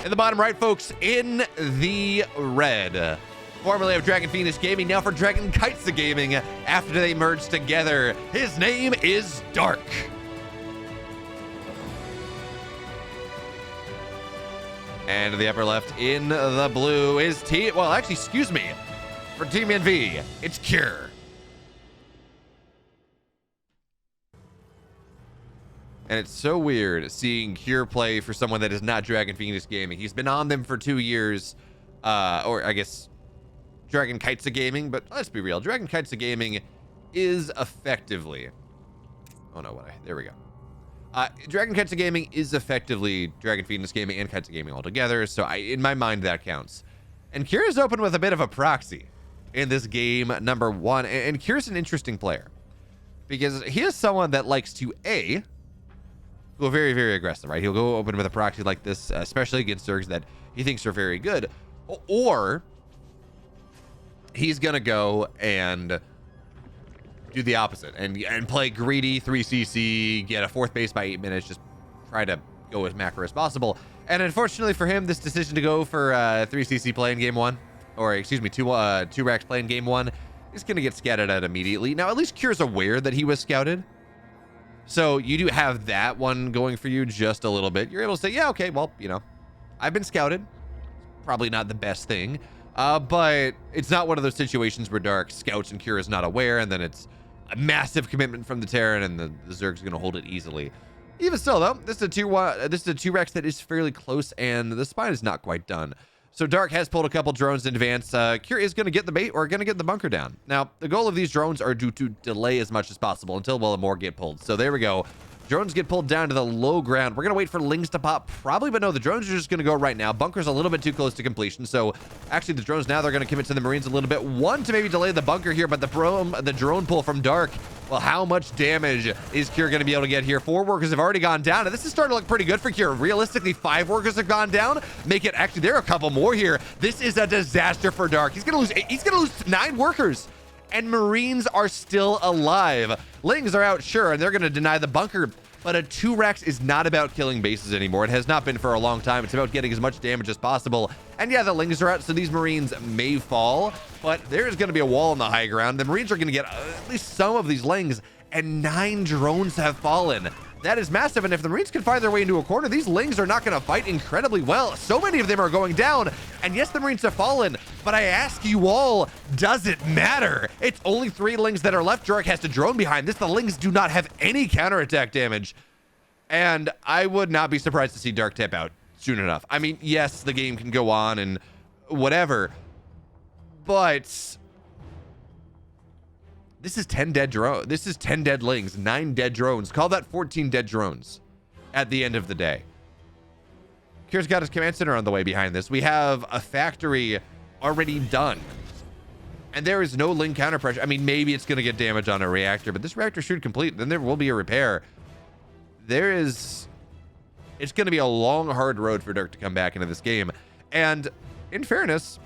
In the bottom right, folks, in the red, formerly of Dragon Phoenix Gaming, now for Dragon Kites Gaming after they merged together. His name is Dark. And in the upper left, in the blue, is for Team NV, it's Cure. And it's so weird seeing Cure play for someone that is not Dragon Phoenix Gaming. He's been on them for 2 years, or I guess Dragon Kites Gaming, but let's be real. Dragon Kites Gaming is effectively, there we go. Dragon Kites Gaming is effectively Dragon Phoenix Gaming and Kites Gaming all together, so in my mind that counts. And Cure is open with a bit of a proxy in this game number 1, and Cure's an interesting player because he is someone that likes to go very, very aggressive, right? He'll go open with a proxy like this, especially against Zergs that he thinks are very good, or he's gonna go and do the opposite and play greedy 3cc, get a 4th base by 8 minutes, just try to go as macro as possible. And unfortunately for him, this decision to go for 3cc play in game 1, or excuse me, 2 racks play in game 1, is gonna get scouted out immediately. Now, at least Cure's aware that he was scouted, so you do have that one going for you just a little bit. You're able to say, yeah, okay, well, I've been scouted. Probably not the best thing, but it's not one of those situations where Dark scouts and Cure is not aware, and then it's a massive commitment from the Terran, and the Zerg's going to hold it easily. Even still, though, this is a 2 Rex that is fairly close, and the spine is not quite done. So Dark has pulled a couple drones in advance. Cure is going to get the bait or going to get the bunker down. Now, the goal of these drones are to delay as much as possible until more get pulled. So there we go. Drones get pulled down to the low ground. We're going to wait for Lings to pop, probably, but no, the drones are just going to go right now. Bunker's a little bit too close to completion, so actually the drones now, they're going to commit to the Marines a little bit. One to maybe delay the bunker here, but the drone pull from Dark, well, how much damage is Cure going to be able to get here? 4 workers have already gone down, and this is starting to look pretty good for Cure. Realistically, 5 workers have gone down. Actually, there are a couple more here. This is a disaster for Dark. He's going to lose 9 workers. And Marines are still alive. Lings are out, sure, and they're going to deny the bunker, but a 2 Rex is not about killing bases anymore. It has not been for a long time. It's about getting as much damage as possible. And yeah, the Lings are out, so these Marines may fall, but there's going to be a wall on the high ground. The Marines are going to get at least some of these Lings, and 9 drones have fallen. That is massive, and if the Marines can find their way into a corner, these Lings are not going to fight incredibly well. So many of them are going down, and yes, the Marines have fallen, but I ask you all, does it matter? It's only 3 Lings that are left. Jorek has to drone behind this. The Lings do not have any counterattack damage, and I would not be surprised to see Dark tap out soon enough. I mean, yes, the game can go on and whatever, but this is 10 dead drones. This is 10 dead Lings, 9 dead drones. Call that 14 dead drones at the end of the day. Cure's got his command center on the way behind this. We have a factory already done, and there is no Ling counter pressure. I mean, maybe it's going to get damage on a reactor, but this reactor should complete. Then there will be a repair. It's going to be a long, hard road for Dark to come back into this game. And in fairness,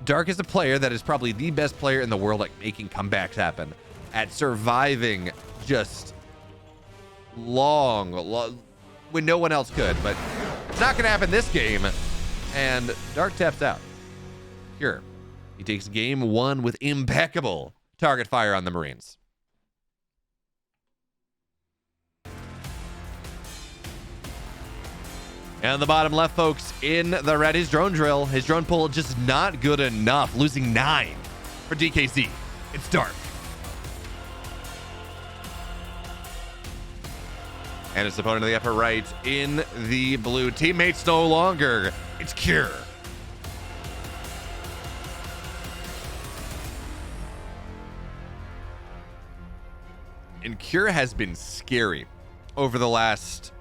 Dark is a player that is probably the best player in the world at making comebacks happen, at surviving just long when no one else could, but it's not going to happen this game, and Dark taps out. Cure, he takes game 1 with impeccable target fire on the Marines. And the bottom left, folks, in the red, his drone drill, his drone pull, just not good enough. Losing 9 for DKC. It's Dark. And his opponent in the upper right, in the blue. Teammates no longer. It's Cure. And Cure has been scary over the last,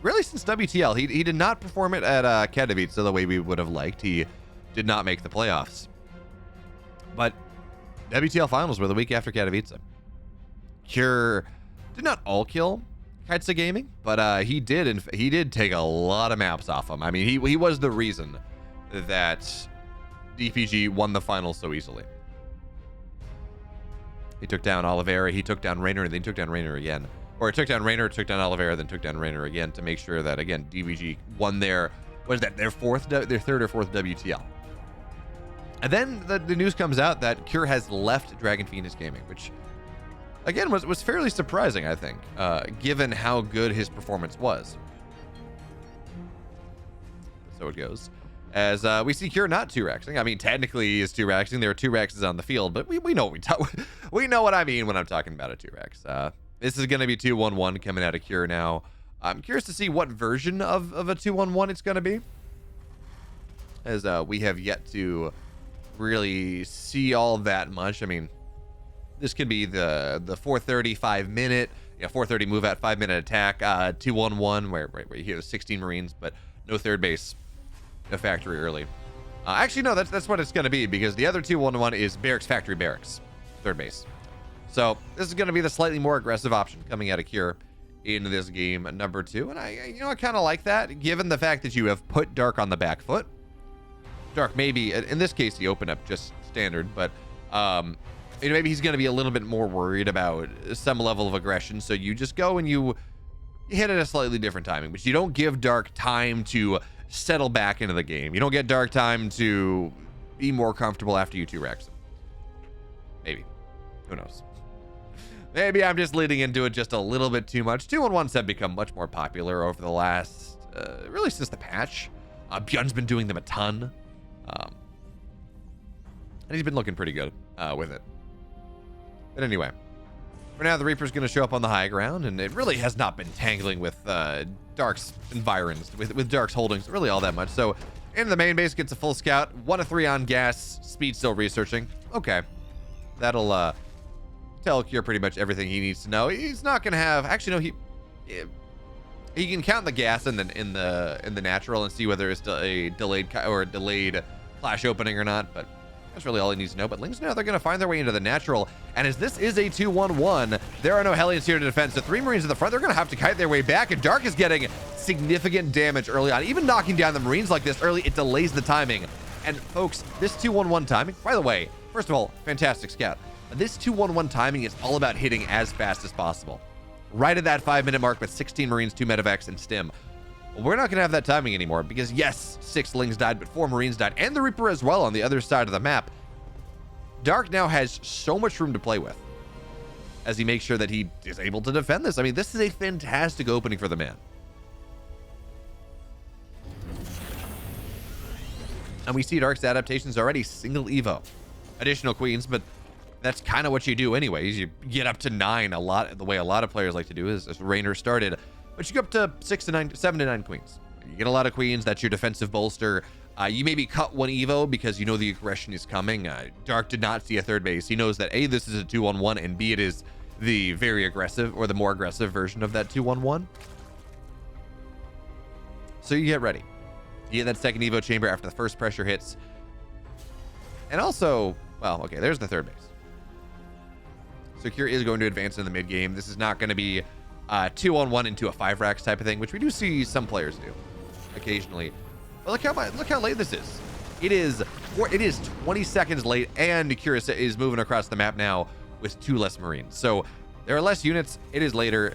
really since WTL. He did not perform it at Katowice the way we would have liked. He did not make the playoffs. But WTL finals were the week after Katowice. Cure did not all kill Kaitsa Gaming, but he did take a lot of maps off him. I mean, he was the reason that DPG won the finals so easily. He took down Oliveira, he took down Raynor, and then he took down Raynor again. or it took down Raynor, took down Oliveira, then took down Raynor again to make sure that, again, DVG won their, what is that, their third or fourth WTL. And then the news comes out that Cure has left Dragon Phoenix Gaming, which, again, was fairly surprising, I think, given how good his performance was. So it goes. As we see Cure not 2-rexing. I mean, technically he is 2-rexing. There are 2-rexes on the field, but we know we know what I mean when I'm talking about a 2-rex. This is going to be 2-1-1 coming out of Cure now. I'm curious to see what version of a 2-1-1 it's going to be, as we have yet to really see all that much. I mean, this could be the 4:30 5-minute, 4:30 move out 5-minute attack, 2-1-1 where you have 16 Marines but no third base, a factory early. Actually, no, that's what it's going to be, because the other 2-1-1 is barracks, factory, barracks, third base. So this is going to be the slightly more aggressive option coming out of Cure in this game number 2, and I kind of like that, given the fact that you have put Dark on the back foot. Dark maybe in this case he opened up just standard, but maybe he's going to be a little bit more worried about some level of aggression, so you just go and you hit at a slightly different timing, but you don't give Dark time to settle back into the game. You don't get Dark time to be more comfortable after you 2-rex him. Maybe. Who knows? Maybe I'm just leading into it just a little bit too much. 2-1-1s have become much more popular over the last, really since the patch. Bjorn's been doing them a ton. And he's been looking pretty good with it. But anyway, for now, the Reaper's going to show up on the high ground, and it really has not been tangling with Dark's environs, with Dark's holdings really all that much. So into the main base, gets a full scout, 1 of 3 on gas, speed still researching. Okay, that'll tell Cure pretty much everything he needs to know. He's not going to have, actually no, he can count the gas in the natural and see whether it's a delayed flash opening or not, but that's really all he needs to know. But Lings now, they're going to find their way into the natural, and as this is a 2-1-1, there are no Hellions here to defend, so 3 Marines in the front, they're going to have to kite their way back, and Dark is getting significant damage early on. Even knocking down the Marines like this early, it delays the timing. And folks, this 2-1-1 timing, by the way, first of all, fantastic scout. This 2-1-1 timing is all about hitting as fast as possible. Right at that 5-minute mark with 16 Marines, 2 medevacs, and stim. Well, we're not going to have that timing anymore, because yes, 6 Lings died, but 4 Marines died, and the Reaper as well on the other side of the map. Dark now has so much room to play with as he makes sure that he is able to defend this. I mean, this is a fantastic opening for the man. And we see Dark's adaptations already single Evo. Additional Queens, but that's kind of what you do anyways. You get up to 9 the way a lot of players like to do is as Raynor started, but you go up to 7 to 9 Queens. You get a lot of Queens, that's your defensive bolster. You maybe cut 1 Evo because you know the aggression is coming. Dark did not see a third base. He knows that A, this is a 2-1-1, and B, it is the very aggressive or the more aggressive version of that 2-1-1. So you get ready. You get that second Evo chamber after the first pressure hits. And also, well, okay, there's the third base. So Cure is going to advance in the mid game. This is not going to be 2-on-1 into a 5-racks type of thing, which we do see some players do occasionally. But look how late this is. It is 20 seconds late, and Cure is moving across the map now with 2 less Marines. So there are less units. It is later.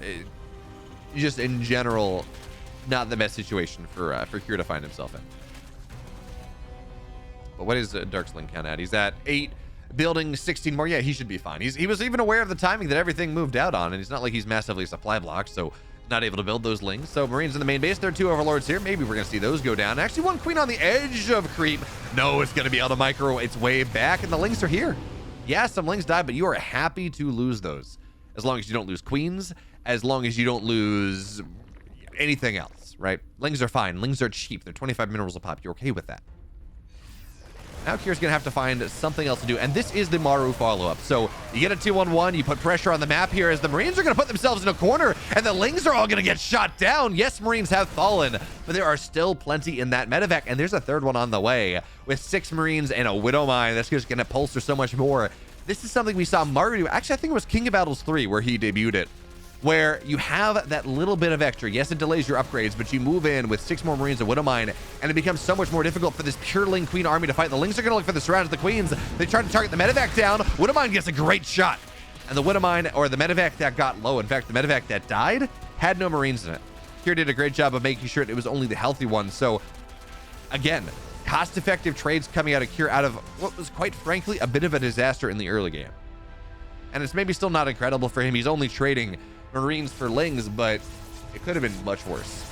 Just in general, not the best situation for Cure to find himself in. But what is Dark's Link count at? He's at 8. Building 16 more. Yeah, he should be fine. He was even aware of the timing that everything moved out on, and it's not like he's massively supply blocked, so not able to build those Lings. So Marines in the main base. There are 2 Overlords here. Maybe we're going to see those go down. Actually, 1 Queen on the edge of creep. No, it's going to be able to micro its way back, and the Lings are here. Yeah, some Lings died, but you are happy to lose those. As long as you don't lose Queens, as long as you don't lose anything else, right? Lings are fine. Lings are cheap. They're 25 minerals a pop. You're okay with that. Now Cure's going to have to find something else to do, and this is the Maru follow-up. So you get a 2-on-1, you put pressure on the map here as the Marines are going to put themselves in a corner, and the Lings are all going to get shot down. Yes, Marines have fallen, but there are still plenty in that medevac, and there's a third one on the way with 6 Marines and a Widow Mine that's just going to pulse so much more. This is something we saw Maru do. Actually, I think it was King of Battles 3 where he debuted it, where you have that little bit of extra. Yes, it delays your upgrades, but you move in with 6 more Marines and Widow Mine, and it becomes so much more difficult for this pure Ling Queen army to fight. The Lings are going to look for the surround of the Queens. They try to target the medevac down. Widow Mine gets a great shot. And the Widowmine, or the medevac that got low, in fact, the medevac that died, had no Marines in it. Kier did a great job of making sure it was only the healthy one. So, again, cost-effective trades coming out of Kier out of what was, quite frankly, a bit of a disaster in the early game. And it's maybe still not incredible for him. He's only trading Marines for Lings, but it could have been much worse.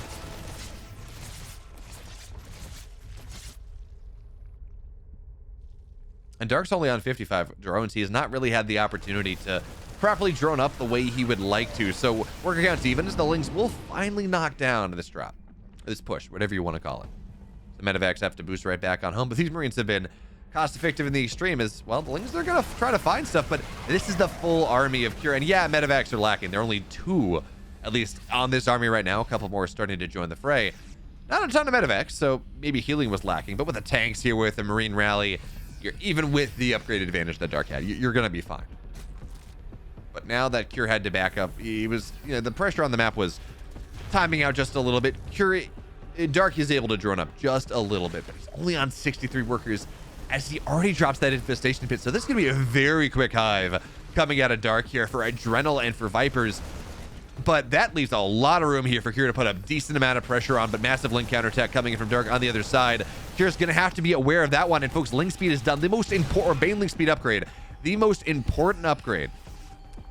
And Dark's only on 55 drones. He has not really had the opportunity to properly drone up the way he would like to. So work accounts even as the Lings will finally knock down this drop, this push, whatever you want to call it. The medevacs have to boost right back on home, but these Marines have been cost effective in the extreme as well. The Lings, they're going to try to find stuff, but this is the full army of Kier. And yeah, medevacs are lacking. There are only 2, at least, on this army right now. A couple more starting to join the fray. Not a ton of medevacs, so maybe healing was lacking, but with the tanks here, with the Marine rally, even with the upgrade advantage that Dark had, you're going to be fine. But now that Kier had to back up, he was, the pressure on the map was timing out just a little bit. Dark is able to drone up just a little bit, but he's only on 63 workers as he already drops that infestation pit. So this is going to be a very quick hive coming out of Dark here for Adrenal and for Vipers. But that leaves a lot of room here for Kier to put a decent amount of pressure on, but massive Ling counterattack coming in from Dark on the other side. Kier's going to have to be aware of that one. And folks, Ling speed is done. The most important, or Bane Ling speed upgrade, the most important upgrade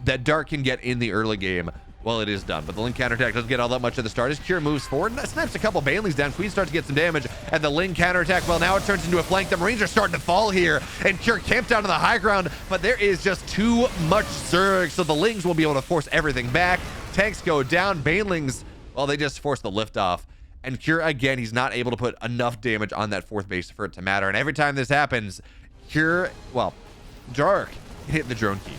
that Dark can get in the early game, well, it is done. But the Ling counterattack doesn't get all that much at the start as Kier moves forward and snipes a couple Banelings down. Queen starts to get some damage, and the Ling counterattack, well, now it turns into a flank. The Marines are starting to fall here, and Kier camped down to the high ground, but there is just too much Zerg, so the Lings will be able to force everything back. Tanks go down. Banelings, well, they just force the lift off. And Kier, again, he's not able to put enough damage on that 4th base for it to matter. And every time this happens, Kier, well, Dark hit the drone key.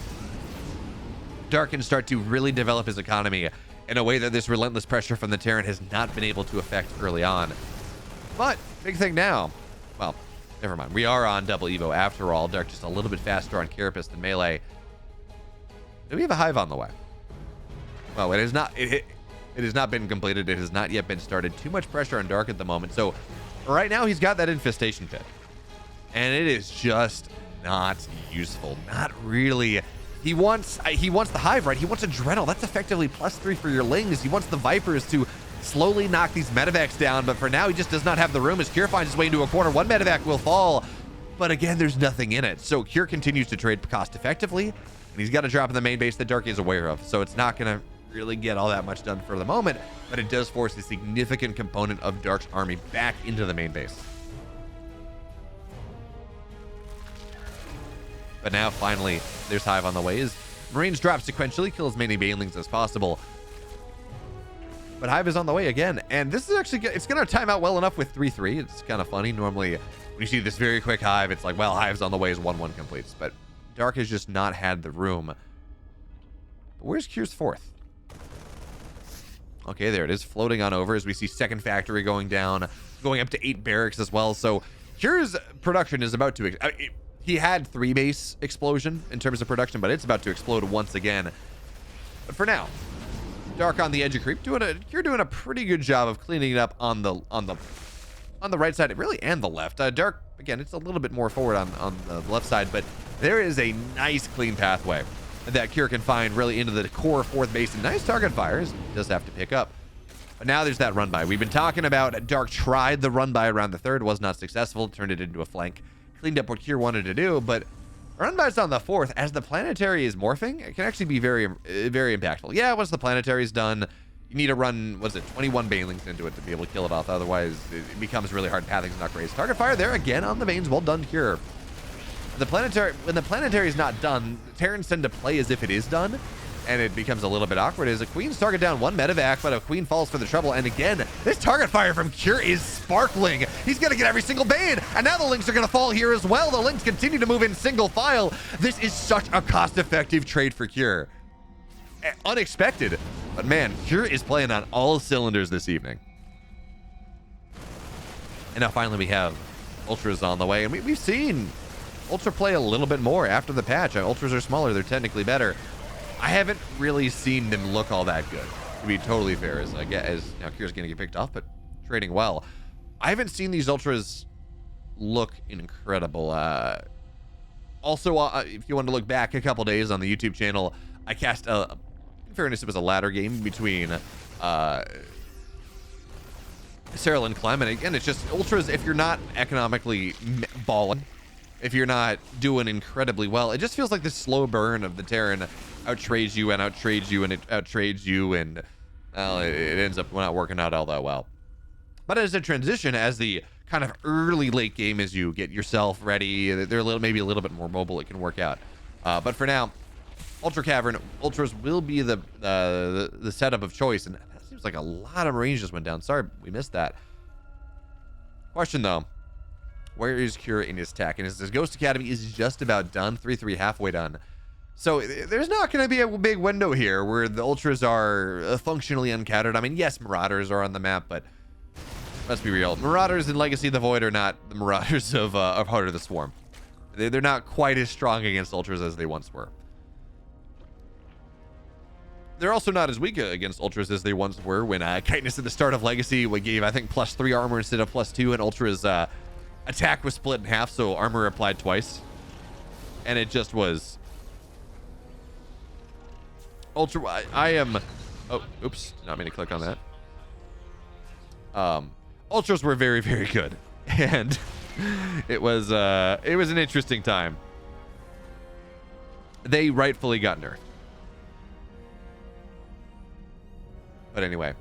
Dark can start to really develop his economy in a way that this relentless pressure from the Terran has not been able to affect early on. But big thing now, well, never mind. We are on double Evo after all. Dark just a little bit faster on Carapace than Melee. Do we have a hive on the way? Well, it has not. It has not been completed. It has not yet been started. Too much pressure on Dark at the moment. So right now he's got that infestation pit, and it is just not useful. Not really. He wants the hive, right? He wants Adrenal. That's effectively +3 for your Lings. He wants the Vipers to slowly knock these medevacs down, but for now he just does not have the room as Kier finds his way into a corner. One medevac will fall, but again, there's nothing in it. So Kier continues to trade cost effectively, and he's got a drop in the main base that Dark is aware of. So it's not going to really get all that much done for the moment, but it does force a significant component of Dark's army back into the main base. But now finally there's hive on the way as Marines drop sequentially, kill as many Banelings as possible, but hive is on the way again. And this is actually, it's gonna time out well enough with 3-3. It's kind of funny. Normally when you see this very quick hive, it's like, well, hive's on the way as 1-1 completes, but Dark has just not had the room. But where's Kier's 4th? Okay, there it is, floating on over as we see 2nd factory going down, going up to 8 barracks as well. So Kier's production is about to, he had 3 base explosion in terms of production, but it's about to explode once again. But for now, Dark on the edge of creep, you're doing a pretty good job of cleaning it up on the right side, really, and the left. Dark, again, it's a little bit more forward on the left side, but there is a nice clean pathway that Kier can find really into the core 4th base, and nice target fires. Does have to pick up. But now there's that run by. We've been talking about Dark tried the run by around the 3rd, was not successful, turned it into a flank, cleaned up what Kier wanted to do, but run bys on the 4th as the planetary is morphing, it can actually be very, very impactful. Yeah, once the planetary is done, you need to run, 21 Banelings into it to be able to kill it off. Otherwise, it becomes really hard. Pathing's not great. Target fire there again on the mains. Well done, Kier. When the planetary is not done, Terrans tend to play as if it is done, and it becomes a little bit awkward as a Queen's target down 1 medevac, but a Queen falls for the trouble. And again, this target fire from Kier is sparkling. He's going to get every single Bane, and now the Lings are going to fall here as well. The Lings continue to move in single file. This is such a cost-effective trade for Kier. Unexpected, but man, Kier is playing on all cylinders this evening. And now finally we have Ultras on the way, and we've seen Ultra play a little bit more after the patch. Ultras are smaller, they're technically better. I haven't really seen them look all that good, to be totally fair, as now Kier's gonna get picked off, but trading well. I haven't seen these Ultras look incredible. Also, if you want to look back a couple days on the YouTube channel, I cast in fairness, it was a ladder game between Cyril and Clem, and again, it's just ultras. If you're not economically balling, if you're not doing incredibly well, it just feels like this slow burn of the Terran outtrades you and outtrades you and it outtrades you, and well, it ends up not working out all that well. But as a transition, as the kind of early late game, as you get yourself ready, they're maybe a little bit more mobile, it can work out. But for now, Ultra Cavern ultras will be the setup of choice, and that seems like a lot of Marines just went down. Sorry, we missed that. Question though, where is Cure in his tech? And his Ghost Academy is just about done, 3-3, halfway done. So there's not going to be a big window here where the ultras are functionally uncounted. I mean, yes, Marauders are on the map, but let's be real. Marauders in Legacy of the Void are not the Marauders of Heart of the Swarm. They're not quite as strong against ultras as they once were. They're also not as weak against ultras as they once were when Chitinous at the start of Legacy gave, I think, +3 armor instead of +2, and ultras attack was split in half, so armor applied twice. And it just was... I am... Oh, oops. Did not mean to click on that. Ultras were very, very good. And it was an interesting time. They rightfully got nerfed. But anyway,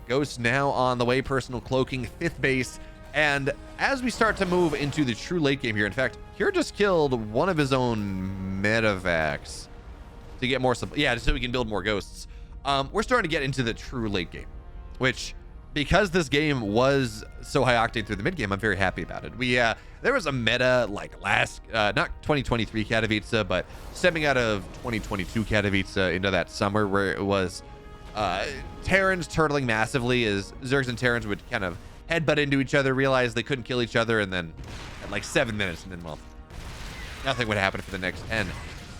Ghost now on the way, personal cloaking, 5th base. And as we start to move into the true late game here, in fact, Cure just killed one of his own medevacs to get more, yeah, so we can build more ghosts. We're starting to get into the true late game, which, because this game was so high octane through the mid game, I'm very happy about it. There was a meta like last, not 2023 Katowice, but stemming out of 2022 Katowice into that summer, where it was Terrans turtling massively as Zergs and Terrans would kind of headbutt into each other, realize they couldn't kill each other, and then at like 7 minutes, and then, well, nothing would happen for the next 10.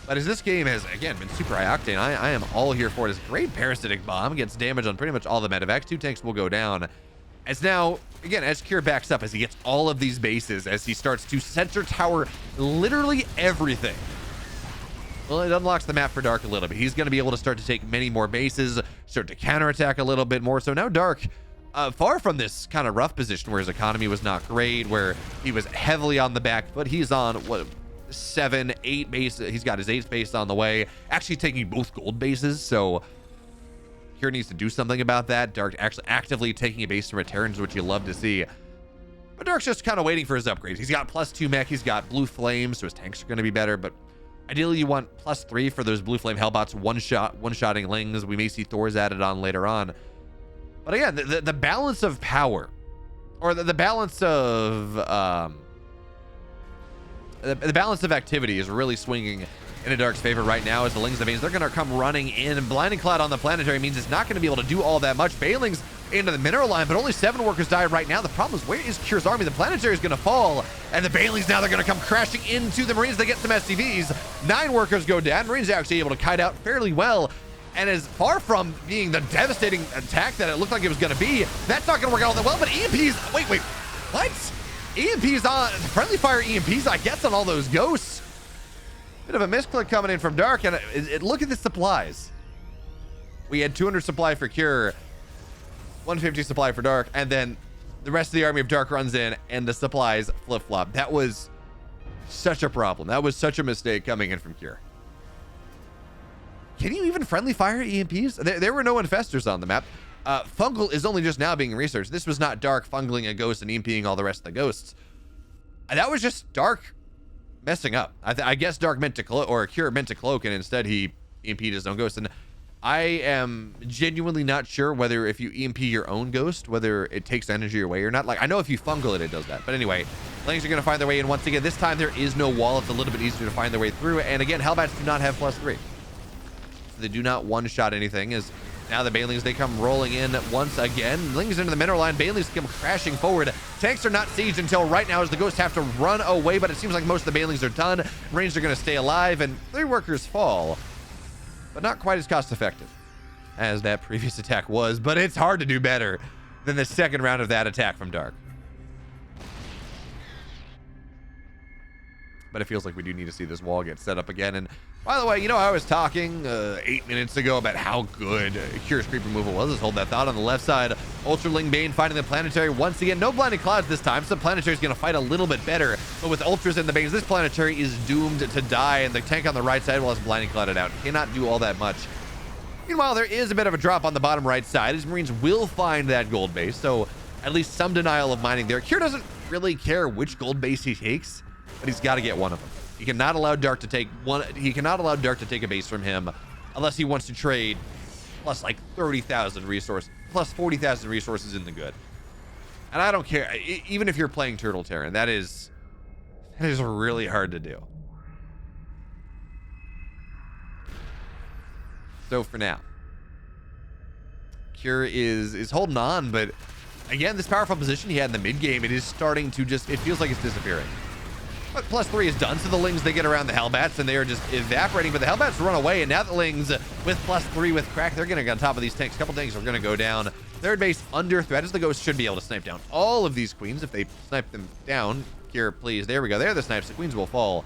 But as this game has, again, been super high octane, I am all here for it. It's a great parasitic bomb, gets damage on pretty much all the medevacs. 2 tanks will go down. As now, again, as Cure backs up, as he gets all of these bases, as he starts to center tower literally everything. Well, it unlocks the map for Dark a little bit. He's going to be able to start to take many more bases, start to counterattack a little bit more. So now Dark, far from this kind of rough position where his economy was not great, where he was heavily on the back foot, he's on, what, 7, 8 bases. He's got his 8th base on the way, actually taking both gold bases. So Cure needs to do something about that. Dark actually actively taking a base from Terrans, which you love to see. But Dark's just kind of waiting for his upgrades. He's got +2 mech, he's got blue flames, so his tanks are going to be better, but ideally you want +3 for those blue flame hellbots, one-shotting lings. We may see Thor's added on later on. But again, the balance of power, or the balance of the balance of activity is really swinging in a Dark's favor right now, as the Lings of Veins, they're going to come running in. Blinding Cloud on the planetary means it's not going to be able to do all that much. Bailings into the mineral line, but only 7 workers died right now. The problem is, where is Cure's army? The planetary is going to fall, and the Bailings now, they're going to come crashing into the Marines. They get some SCVs. 9 workers go down. Marines are actually able to kite out fairly well, and as far from being the devastating attack that it looked like it was going to be, that's not going to work out all that well. But EMPs, wait, what? EMPs on, friendly fire EMPs, I guess, on all those ghosts. Bit of a misclick coming in from Dark, and look at the supplies. We had 200 supply for Cure, 150 supply for Dark, and then the rest of the army of Dark runs in, and the supplies flip-flop. That was such a problem. That was such a mistake coming in from Cure. Can you even friendly fire EMPs? There were no infestors on the map. Fungal is only just now being researched. This was not Dark fungling a ghost and EMPing all the rest of the ghosts. That was just Dark messing up. I guess Dark meant to cloak, or Cure meant to cloak, and instead he EMP'd his own ghost. And I am genuinely not sure whether if you EMP your own ghost, whether it takes energy away or not. Like, I know if you fungal it, it does that. But anyway, Lings are going to find their way in once again. This time there is no wall. It's a little bit easier to find their way through. And again, Hellbats do not have +3. So they do not one-shot anything, as now the Banelings, they come rolling in once again. Lings into the mineral line. Banelings come crashing forward. Tanks are not sieged until right now, as the ghosts have to run away, but it seems like most of the Banelings are done. Marines are going to stay alive, and 3 workers fall, but not quite as cost-effective as that previous attack was. But it's hard to do better than the second round of that attack from Dark. But it feels like we do need to see this wall get set up again. And by the way, you know, I was talking 8 minutes ago about how good Cure's creep removal was. Let's hold that thought. On the left side, Ultraling Bane finding the planetary once again. No blinding clouds this time, so planetary is going to fight a little bit better. But with Ultras and the Banes, this planetary is doomed to die. And the tank on the right side, well, it's blinding clouded out, cannot do all that much. Meanwhile, there is a bit of a drop on the bottom right side. His Marines will find that gold base, so at least some denial of mining there. Cure doesn't really care which gold base he takes, but he's got to get one of them. He cannot allow Dark to take one. He cannot allow Dark to take a base from him unless he wants to trade plus like 30,000 resources, plus 40,000 resources in the good. And I don't care, even if you're playing Turtle Terran, that is really hard to do. So for now, Cure is holding on, but again, this powerful position he had in the mid game, it is starting to just, it feels like it's disappearing. But +3 is done, so the Lings, they get around the Hellbats, and they are just evaporating, but the Hellbats run away, and now the Lings, with +3 with Crack, they're gonna get on top of these tanks. A couple tanks are gonna go down. Third base under threat, as the Ghost should be able to snipe down all of these Queens. If they snipe them down, Cure, please, there we go. There are the snipes, the Queens will fall.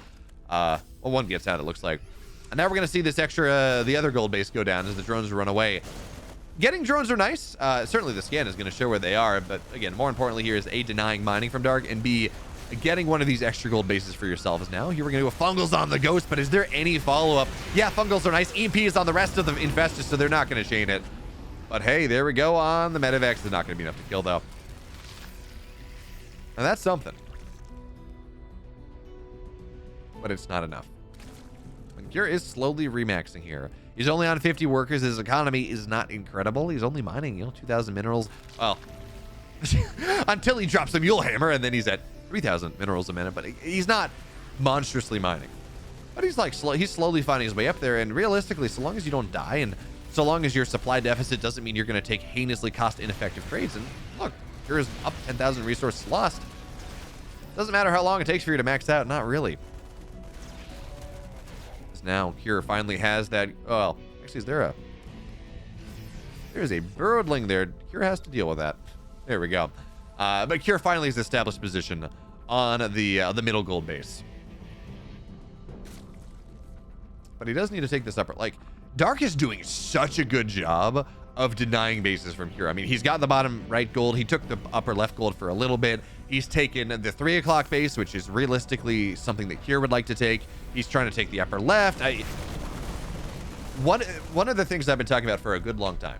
Well, one gets out, it looks like. And now we're gonna see this extra, the other gold base go down as the drones run away. Getting drones are nice. Certainly the scan is gonna show where they are, but again, more importantly here is A, denying mining from Dark, and B, getting one of these extra gold bases for yourselves now. Here we're gonna do a Fungals on the Ghost, but is there any follow-up? Yeah, Fungals are nice. EMP is on the rest of the Infestus, so they're not gonna chain it. But hey, there we go on the Medivacs. It's not gonna be enough to kill though. And that's something. But it's not enough. And Cure is slowly remaxing here. He's only on 50 workers. His economy is not incredible. He's only mining, 2,000 minerals. Well, until he drops the Mule Hammer, and then he's at 3,000 minerals a minute, but he's not monstrously mining. But he's like he's slowly finding his way up there, and realistically, so long as you don't die, and so long as your supply deficit doesn't mean you're going to take heinously cost-ineffective trades, and look, here's up 10,000 resources lost. Doesn't matter how long it takes for you to max out, not really. Now Cure finally has that. Well, actually, there's a Birdling there. Cure has to deal with that. There we go. But Cure finally has established position on the middle gold base. But he does need to take this upper. Like, Dark is doing such a good job of denying bases from Cure. I mean, he's got the bottom right gold. He took the upper left gold for a little bit. He's taken the 3 o'clock base, which is realistically something that Cure would like to take. He's trying to take the upper left. One of the things I've been talking about for a good long time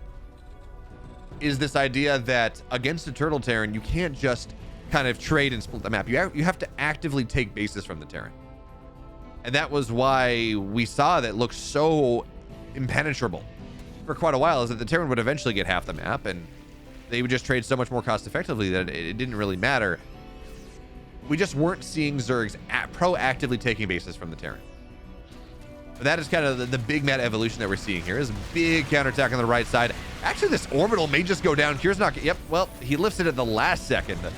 is this idea that against a Turtle Terran, you can't just kind of trade and split the map. You have to actively take bases from the Terran. And that was why we saw that look so impenetrable for quite a while, is that the Terran would eventually get half the map, and they would just trade so much more cost effectively that it didn't really matter. We just weren't seeing Zergs proactively taking bases from the Terran. But that is kind of the big meta evolution that we're seeing here. Is a big counterattack on the right side. Actually, this orbital may just go down. Cure's not. Yep. Well, he lifts it at the last second. Are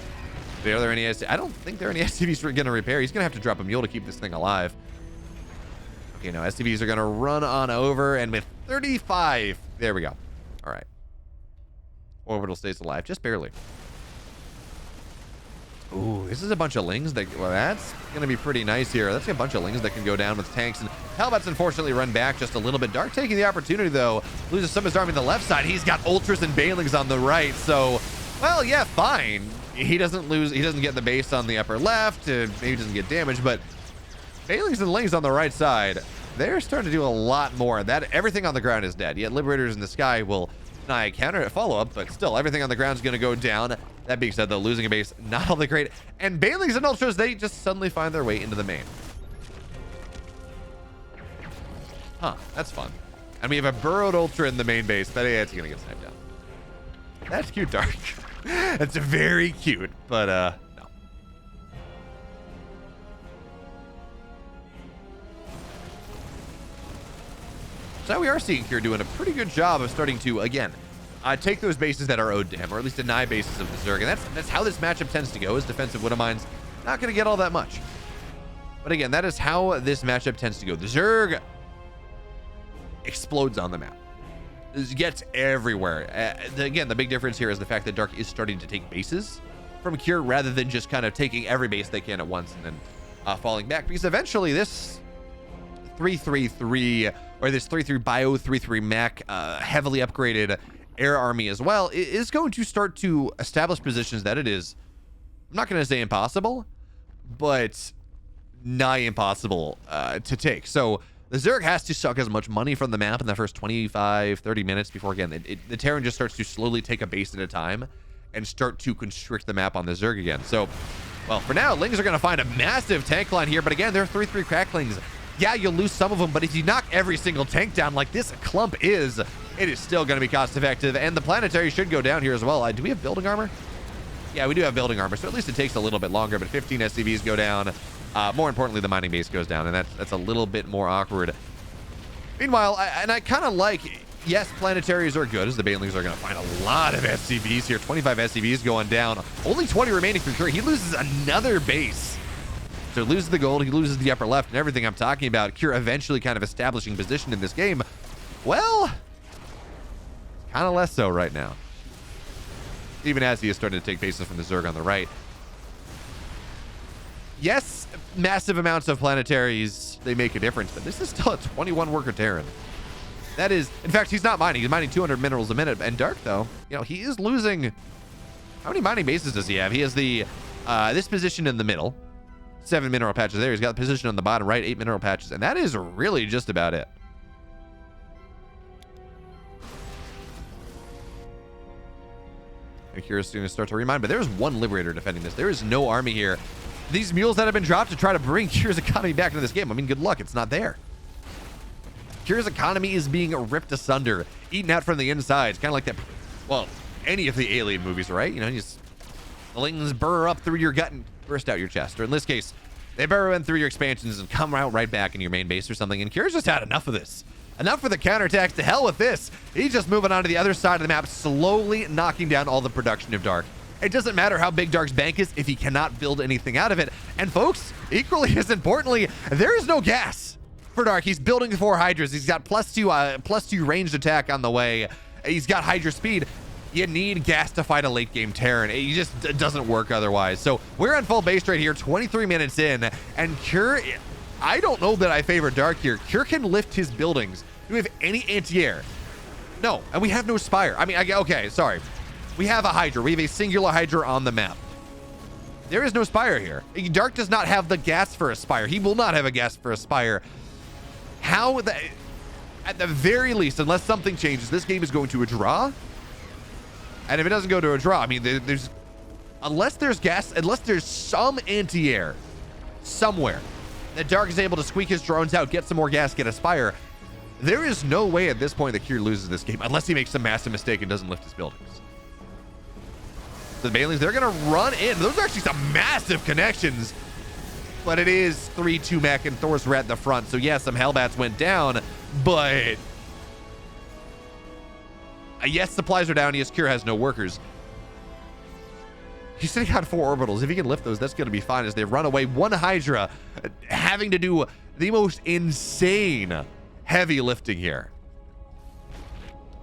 there any? I don't think there are any SCVs going to repair. He's going to have to drop a mule to keep this thing alive. Okay, no, SCVs are going to run on over, and with 35, there we go. All right. Orbital stays alive, just barely. Ooh, this is a bunch of Lings. Well, that's going to be pretty nice here. That's a bunch of Lings that can go down with tanks. And Hellbats, unfortunately, run back just a little bit. Dark taking the opportunity, though. Loses some of his army on the left side. He's got Ultras and Banelings on the right. So, well, yeah, fine. He doesn't lose. He doesn't get the base on the upper left. Maybe doesn't get damaged. But Banelings and Lings on the right side, they're starting to do a lot more. That everything on the ground is dead. Yet Liberators in the sky will deny a counter follow-up, but still, everything on the ground is going to go down. That being said, though, losing a base, not all that great. And Banelings and Ultras, they just suddenly find their way into the main. Huh, that's fun. And we have a burrowed Ultra in the main base. That's going to get sniped down. That's cute, Dark. That's very cute, but, no. So we are seeing here doing a pretty good job of starting to, again, take those bases that are owed to him, or at least deny bases of the Zerg. And that's how this matchup tends to go, is defensive Widowmines not going to get all that much. But again, that is how this matchup tends to go. The Zerg explodes on the map. It gets everywhere. Again, the big difference here is the fact that Dark is starting to take bases from Cure rather than just kind of taking every base they can at once and then falling back, because eventually this 333 or this 3-3 bio 3-3 mech heavily upgraded air army as well is going to start to establish positions that it is, I'm not going to say impossible, but nigh impossible to take. So the Zerg has to suck as much money from the map in the first 25-30 minutes before, again, the Terran just starts to slowly take a base at a time and start to constrict the map on the Zerg again. So, well, for now, Lings are going to find a massive tank line here, but again, they're 3-3 cracklings. Yeah, you'll lose some of them, but if you knock every single tank down like this clump is, it is still going to be cost effective, and the planetary should go down here as well. Do we have building armor? Yeah, we do have building armor, so at least it takes a little bit longer, but 15 SCVs go down. More importantly, the mining base goes down, and that's a little bit more awkward. Meanwhile, I kind of like, yes, planetaries are good, as the Banelings are going to find a lot of SCVs here. 25 SCVs going down. Only 20 remaining for Korea. He loses another base. So he loses the gold, he loses the upper left, and everything I'm talking about. Kira eventually kind of establishing position in this game. Well, kind of less so right now. Even as he is starting to take bases from the Zerg on the right. Yes, massive amounts of planetaries, they make a difference, but this is still a 21 worker Terran. That is, in fact, he's not mining. He's mining 200 minerals a minute. And Dark, though, you know, he is losing. How many mining bases does he have? He has the this position in the middle. 7 mineral patches there. He's got the position on the bottom right, 8 mineral patches, and that is really just about it. Akira's going to start to remind, but there's one Liberator defending this. There is no army here. These mules that have been dropped to try to bring Kira's economy back into this game, I mean, good luck. It's not there. Kira's economy is being ripped asunder, eaten out from the inside. It's kind of like that, well, any of the Alien movies, right? You know, you just, the Lings burrow up through your gut and burst out your chest. Or in this case, they burrow in through your expansions and come out right back in your main base or something. And Kira's just had enough of this. Enough for the counterattacks. To hell with this. He's just moving on to the other side of the map, slowly knocking down all the production of Dark. It doesn't matter how big Dark's bank is if he cannot build anything out of it. And folks, equally as importantly, there is no gas for Dark. He's building 4 Hydras. He's got +2 ranged attack on the way. He's got Hydra speed. You need gas to fight a late game Terran. It just doesn't work otherwise. So we're on full base right here, 23 minutes in, and Cure, I don't know that I favor Dark here. Cure can lift his buildings. Do we have any anti-air? No, and we have no Spire. I mean, okay, sorry. We have a Hydra. We have a singular Hydra on the map. There is no Spire here. Dark does not have the gas for a Spire. He will not have a gas for a Spire. How, at the very least, unless something changes, this game is going to a draw. And if it doesn't go to a draw, I mean, there's, unless there's gas, unless there's some anti-air somewhere that Dark is able to squeak his drones out, get some more gas, get a Spire, there is no way at this point that Kier loses this game unless he makes some massive mistake and doesn't lift his buildings. The Banelings, they're going to run in. Those are actually some massive connections, but it is 3-2 mech and Thor's rat at the front. So yeah, some Hellbats went down, but yes, supplies are down. Yes, Kier has no workers. He's sitting on 4 orbitals. If he can lift those, that's going to be fine as they run away. One Hydra having to do the most insane heavy lifting here.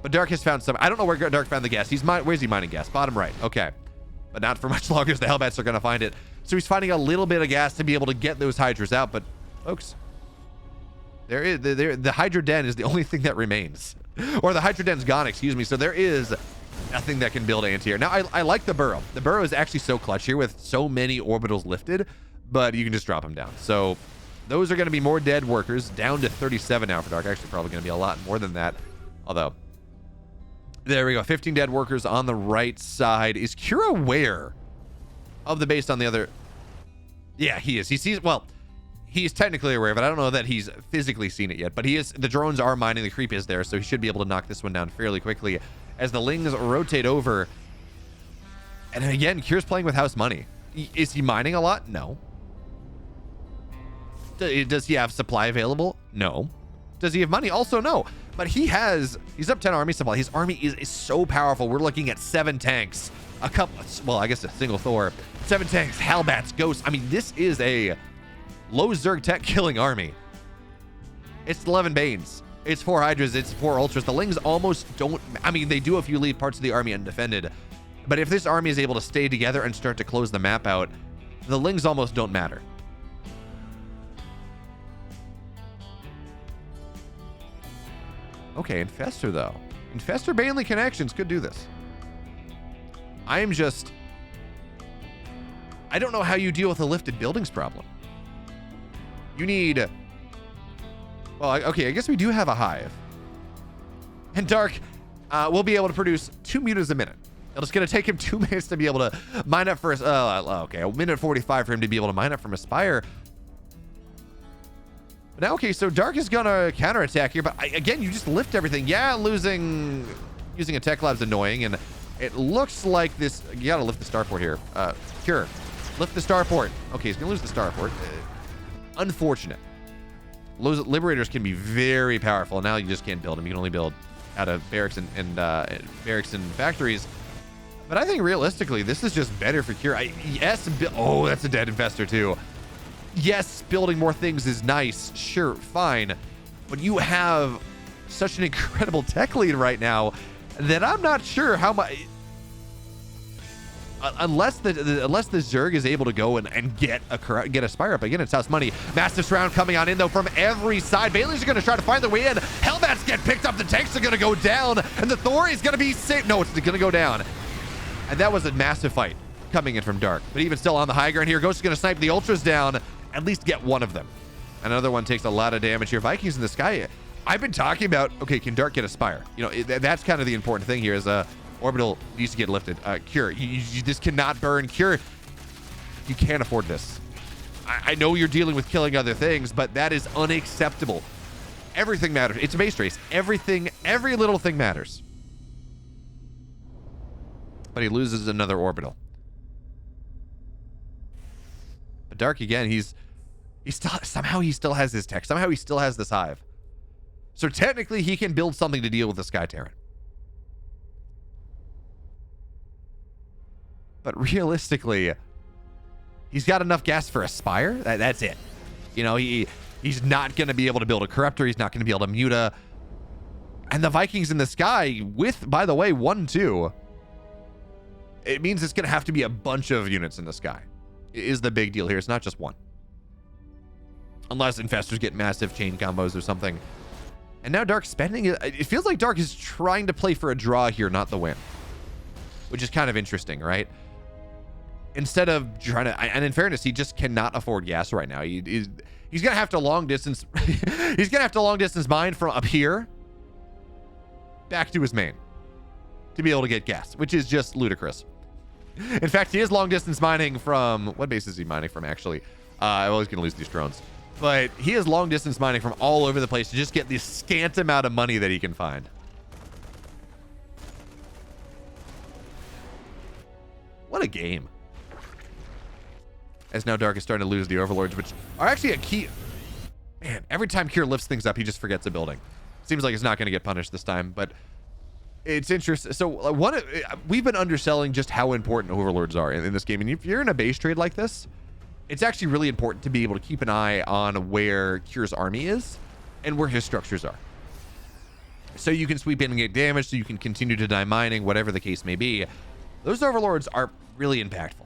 But Dark has found some. I don't know where Dark found the gas. Where's he mining gas? Bottom right. Okay. But not for much longer as the Hellbats are going to find it. So he's finding a little bit of gas to be able to get those Hydras out. But folks, the Hydra Den is the only thing that remains. Or the Hydra Den's gone, excuse me. So there is nothing that can build anti-air. Now, I like the Burrow. The Burrow is actually so clutch here with so many orbitals lifted, but you can just drop them down. So those are going to be more dead workers, down to 37 now for Dark. Actually, probably going to be a lot more than that. Although, there we go. 15 dead workers on the right side. Is Kira aware of the base on the other? Yeah, he is. He sees, well, he's technically aware, but I don't know that he's physically seen it yet. But he is. The drones are mining. The creep is there, so he should be able to knock this one down fairly quickly as the Lings rotate over. And again, Kira's playing with house money. Is he mining a lot? No. Does he have supply available? No. Does he have money? Also, no. But he's up 10 army supply. His army is so powerful. We're looking at 7 tanks, a couple, well, I guess a single Thor, 7 tanks, Hellbats, Ghosts. I mean, this is a low Zerg tech killing army. It's 11 Banes. It's 4 Hydras. It's 4 Ultras. The Lings almost don't, I mean, they do if you leave parts of the army undefended. But if this army is able to stay together and start to close the map out, the Lings almost don't matter. Okay, Infestor, though. Infestor Bailey connections could do this. I don't know how you deal with a lifted buildings problem. You need... Well, okay, I guess we do have a hive. And Dark will be able to produce 2 mutas a minute. It's going to take him 2 minutes to be able to mine up for his... okay, a minute 45 for him to be able to mine up from a Spire. But now, okay, so Dark is going to counterattack here. But again, you just lift everything. Yeah, using a Tech Lab's annoying. And it looks like this... You got to lift the starport here. Cure. Lift the starport. Okay, he's going to lose the starport. Unfortunate. Liberators can be very powerful. Now you just can't build them. You can only build out of barracks and barracks and factories. But I think realistically, this is just better for Cure. Oh, that's a dead Infestor too. Yes, building more things is nice. Sure, fine. But you have such an incredible tech lead right now that I'm not sure how much... Unless the Zerg is able to go and get a Spire up again, it's house money. Massive surround coming on in though from every side. Bailey's are going to try to find their way in. Hellbats get picked up. The tanks are going to go down, and the Thor is going to be safe. No, it's going to go down. And that was a massive fight coming in from Dark. But even still on the high ground here, Ghost is going to snipe the Ultras down. At least get one of them. Another one takes a lot of damage here. Vikings in the sky. I've been talking about, okay, can Dark get a Spire? You know, that's kind of the important thing here is Orbital needs to get lifted. Cure, you just cannot burn. Cure, you can't afford this. I know you're dealing with killing other things, but that is unacceptable. Everything matters. It's a base race. Everything, every little thing matters. But he loses another Orbital. But Dark again, he still has his tech. Somehow he still has this hive. So technically he can build something to deal with the Sky Terran. But realistically, he's got enough gas for a Spire. That's it. You know, he's not going to be able to build a Corruptor. He's not going to be able to muta. And the Vikings in the sky with, by the way, 1-2. It means it's going to have to be a bunch of units in the sky. Is the big deal here. It's not just one. Unless Infestors get massive chain combos or something. And now Dark's spending it. It feels like Dark is trying to play for a draw here, not the win. Which is kind of interesting, right? Instead of trying to, and in fairness, he just cannot afford gas right now. He's gonna have to long distance. He's gonna have to long distance mine from up here back to his main to be able to get gas, which is just ludicrous. In fact, he is long distance mining from, what base is he mining from actually? Well, he's gonna lose these drones, but he is long distance mining from all over the place to just get the scant amount of money that he can find. What a game. As now Dark is starting to lose the Overlords, which are actually a key. Man, every time Cure lifts things up, he just forgets a building. Seems like he's not going to get punished this time, but it's interesting. So we've been underselling just how important Overlords are in this game. And if you're in a base trade like this, it's actually really important to be able to keep an eye on where Cure's army is and where his structures are. So you can sweep in and get damage, so you can continue to die mining, whatever the case may be. Those Overlords are really impactful.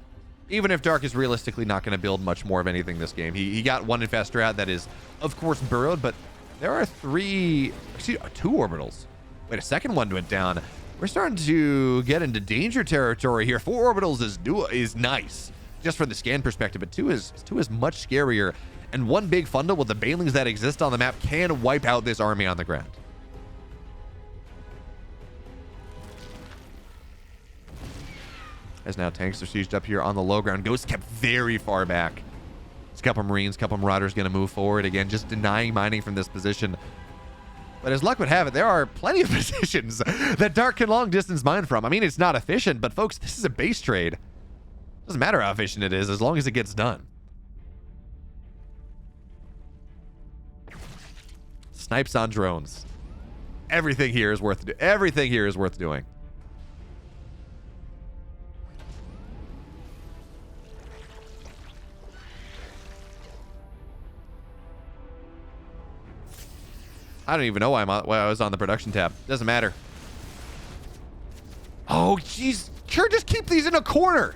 Even if Dark is realistically not going to build much more of anything this game. He got one Infestor out that is, of course, burrowed, but there are two Orbitals. Wait, a second one went down. We're starting to get into danger territory here. 4 Orbitals is nice, just from the scan perspective, but two is much scarier. And one big fundle with the Banelings that exist on the map can wipe out this army on the ground. As now tanks are sieged up here on the low ground. Ghost kept very far back. There's a couple Marines, a couple Marauders going to move forward. Again, just denying mining from this position. But as luck would have it, there are plenty of positions that Dark can long distance mine from. I mean, it's not efficient, but folks, this is a base trade. Doesn't matter how efficient it is as long as it gets done. Snipes on drones. Everything here is worth doing. I don't even know why I was on the production tab. Doesn't matter. Oh, jeez. Sure, just keep these in a corner.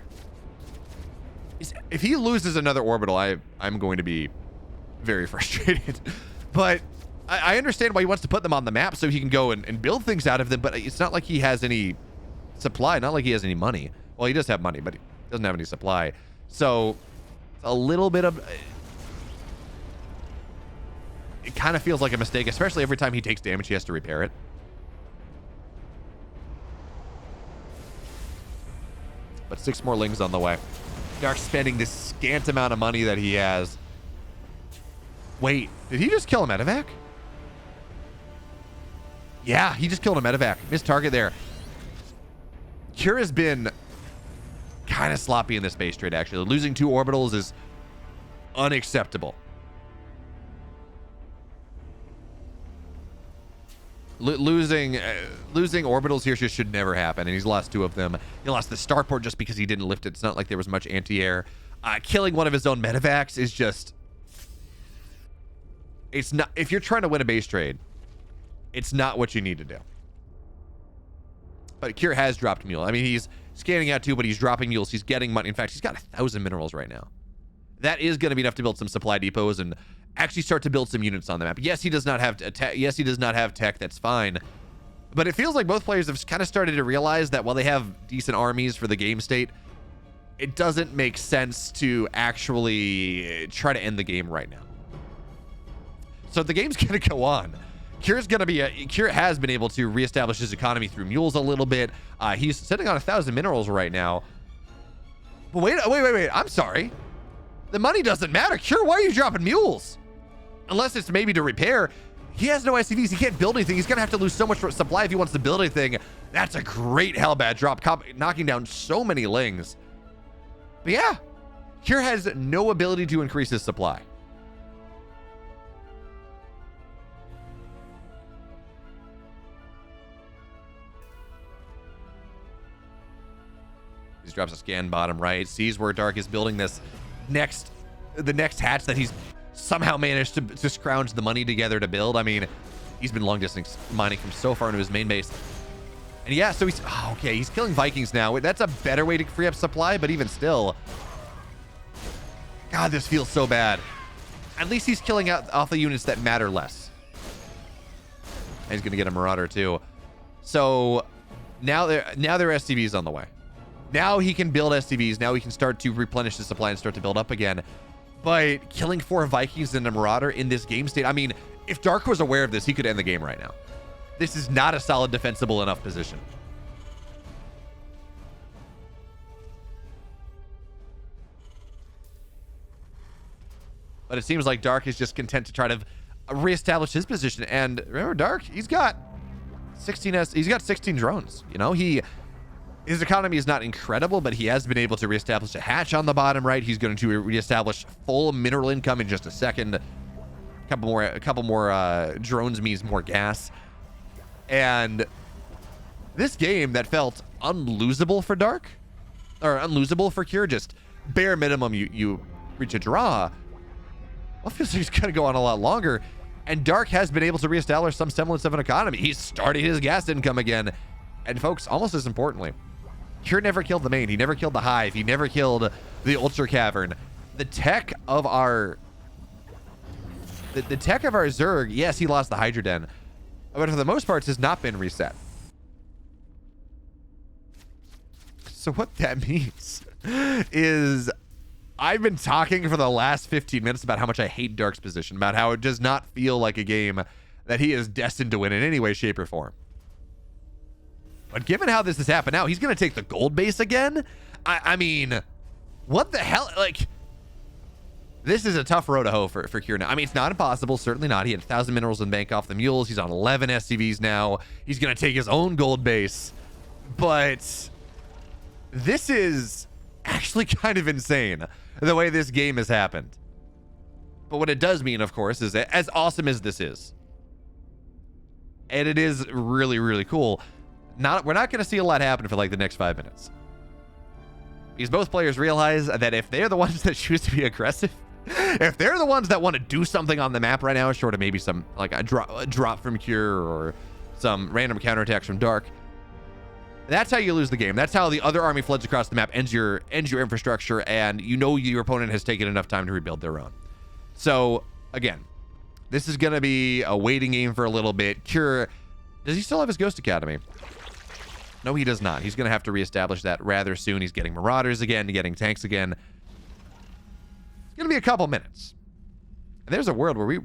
If he loses another orbital, I'm going to be very frustrated. But I understand why he wants to put them on the map so he can go and build things out of them, but it's not like he has any supply, not like he has any money. Well, he does have money, but he doesn't have any supply. So a little bit of... It kind of feels like a mistake, especially every time he takes damage, he has to repair it. But 6 more Lings on the way. Dark spending this scant amount of money that he has. Wait, did he just kill a medevac? Yeah, he just killed a medevac. Missed target there. Cure has been kind of sloppy in this base trade, actually. Losing 2 orbitals is unacceptable. Losing orbitals here just should never happen, and he's lost 2 of them. He lost the starport just because he didn't lift it. It's not like there was much anti-air. Killing one of his own medevacs is just... It's not... If you're trying to win a base trade, it's not what you need to do. But Cure has dropped Mule. I mean, he's scanning out too, but he's dropping mules. He's getting money. In fact, he's got 1,000 minerals right now. That is going to be enough to build some supply depots and actually start to build some units on the map. Yes, he does not have yes, he does not have tech. That's fine. But it feels like both players have kind of started to realize that while they have decent armies for the game state, it doesn't make sense to actually try to end the game right now. So the game's going to go on. Cure has been able to reestablish his economy through mules a little bit. He's sitting on 1,000 minerals right now. But wait. I'm sorry. The money doesn't matter. Cure, why are you dropping mules? Unless it's maybe to repair. He has no SCVs. He can't build anything. He's going to have to lose so much supply if he wants to build anything. That's a great Hellbat drop, knocking down so many Lings. But yeah, Cure has no ability to increase his supply. He drops a scan bottom right, sees where Dark is building this the next hatch that he's somehow managed to scrounge the money together to build. I mean, he's been long distance mining from so far into his main base. And yeah, so he's killing Vikings now. That's a better way to free up supply, but even still, God, this feels so bad. At least he's killing off the units that matter less. And he's gonna get a Marauder too. So now their SCV's on the way. Now he can build SCVs. Now he can start to replenish the supply and start to build up again. But killing 4 Vikings and a Marauder in this game state, I mean, if Dark was aware of this, he could end the game right now. This is not a solid defensible enough position. But it seems like Dark is just content to try to reestablish his position. And remember, Dark, he's got 16 drones. You know, his economy is not incredible, but he has been able to reestablish a hatch on the bottom right. He's going to reestablish full mineral income in just a second. A couple more drones means more gas. And this game that felt unlosable for Dark, or unlosable for Cure, just bare minimum you reach a draw. Well, feels like it's going to go on a lot longer. And Dark has been able to reestablish some semblance of an economy. He's starting his gas income again. And folks, almost as importantly, Cure never killed the main. He never killed the hive. He never killed the ultra cavern. The tech of our Zerg, yes, he lost the Hydra Den, but for the most part, has not been reset. So what that means is I've been talking for the last 15 minutes about how much I hate Dark's position, about how it does not feel like a game that he is destined to win in any way, shape, or form. But given how this has happened now, he's going to take the gold base again? I mean, what the hell? Like, this is a tough road to hoe for Cure now. I mean, it's not impossible. Certainly not. He had 1,000 minerals in bank off the mules. He's on 11 SCVs now. He's going to take his own gold base. But this is actually kind of insane, the way this game has happened. But what it does mean, of course, is that as awesome as this is, and it is really, really cool, we're not going to see a lot happen for like the next 5 minutes. Because both players realize that if they're the ones that choose to be aggressive, if they're the ones that want to do something on the map right now, short of maybe some like a drop from Cure or some random counterattacks from Dark, that's how you lose the game. That's how the other army floods across the map, ends your infrastructure, and you know your opponent has taken enough time to rebuild their own. So again, This is going to be a waiting game for a little bit. Cure, does he still have his Ghost Academy? No, he does not. He's going to have to reestablish that rather soon. He's getting Marauders again, getting tanks again. It's going to be a couple minutes. And there's a world where we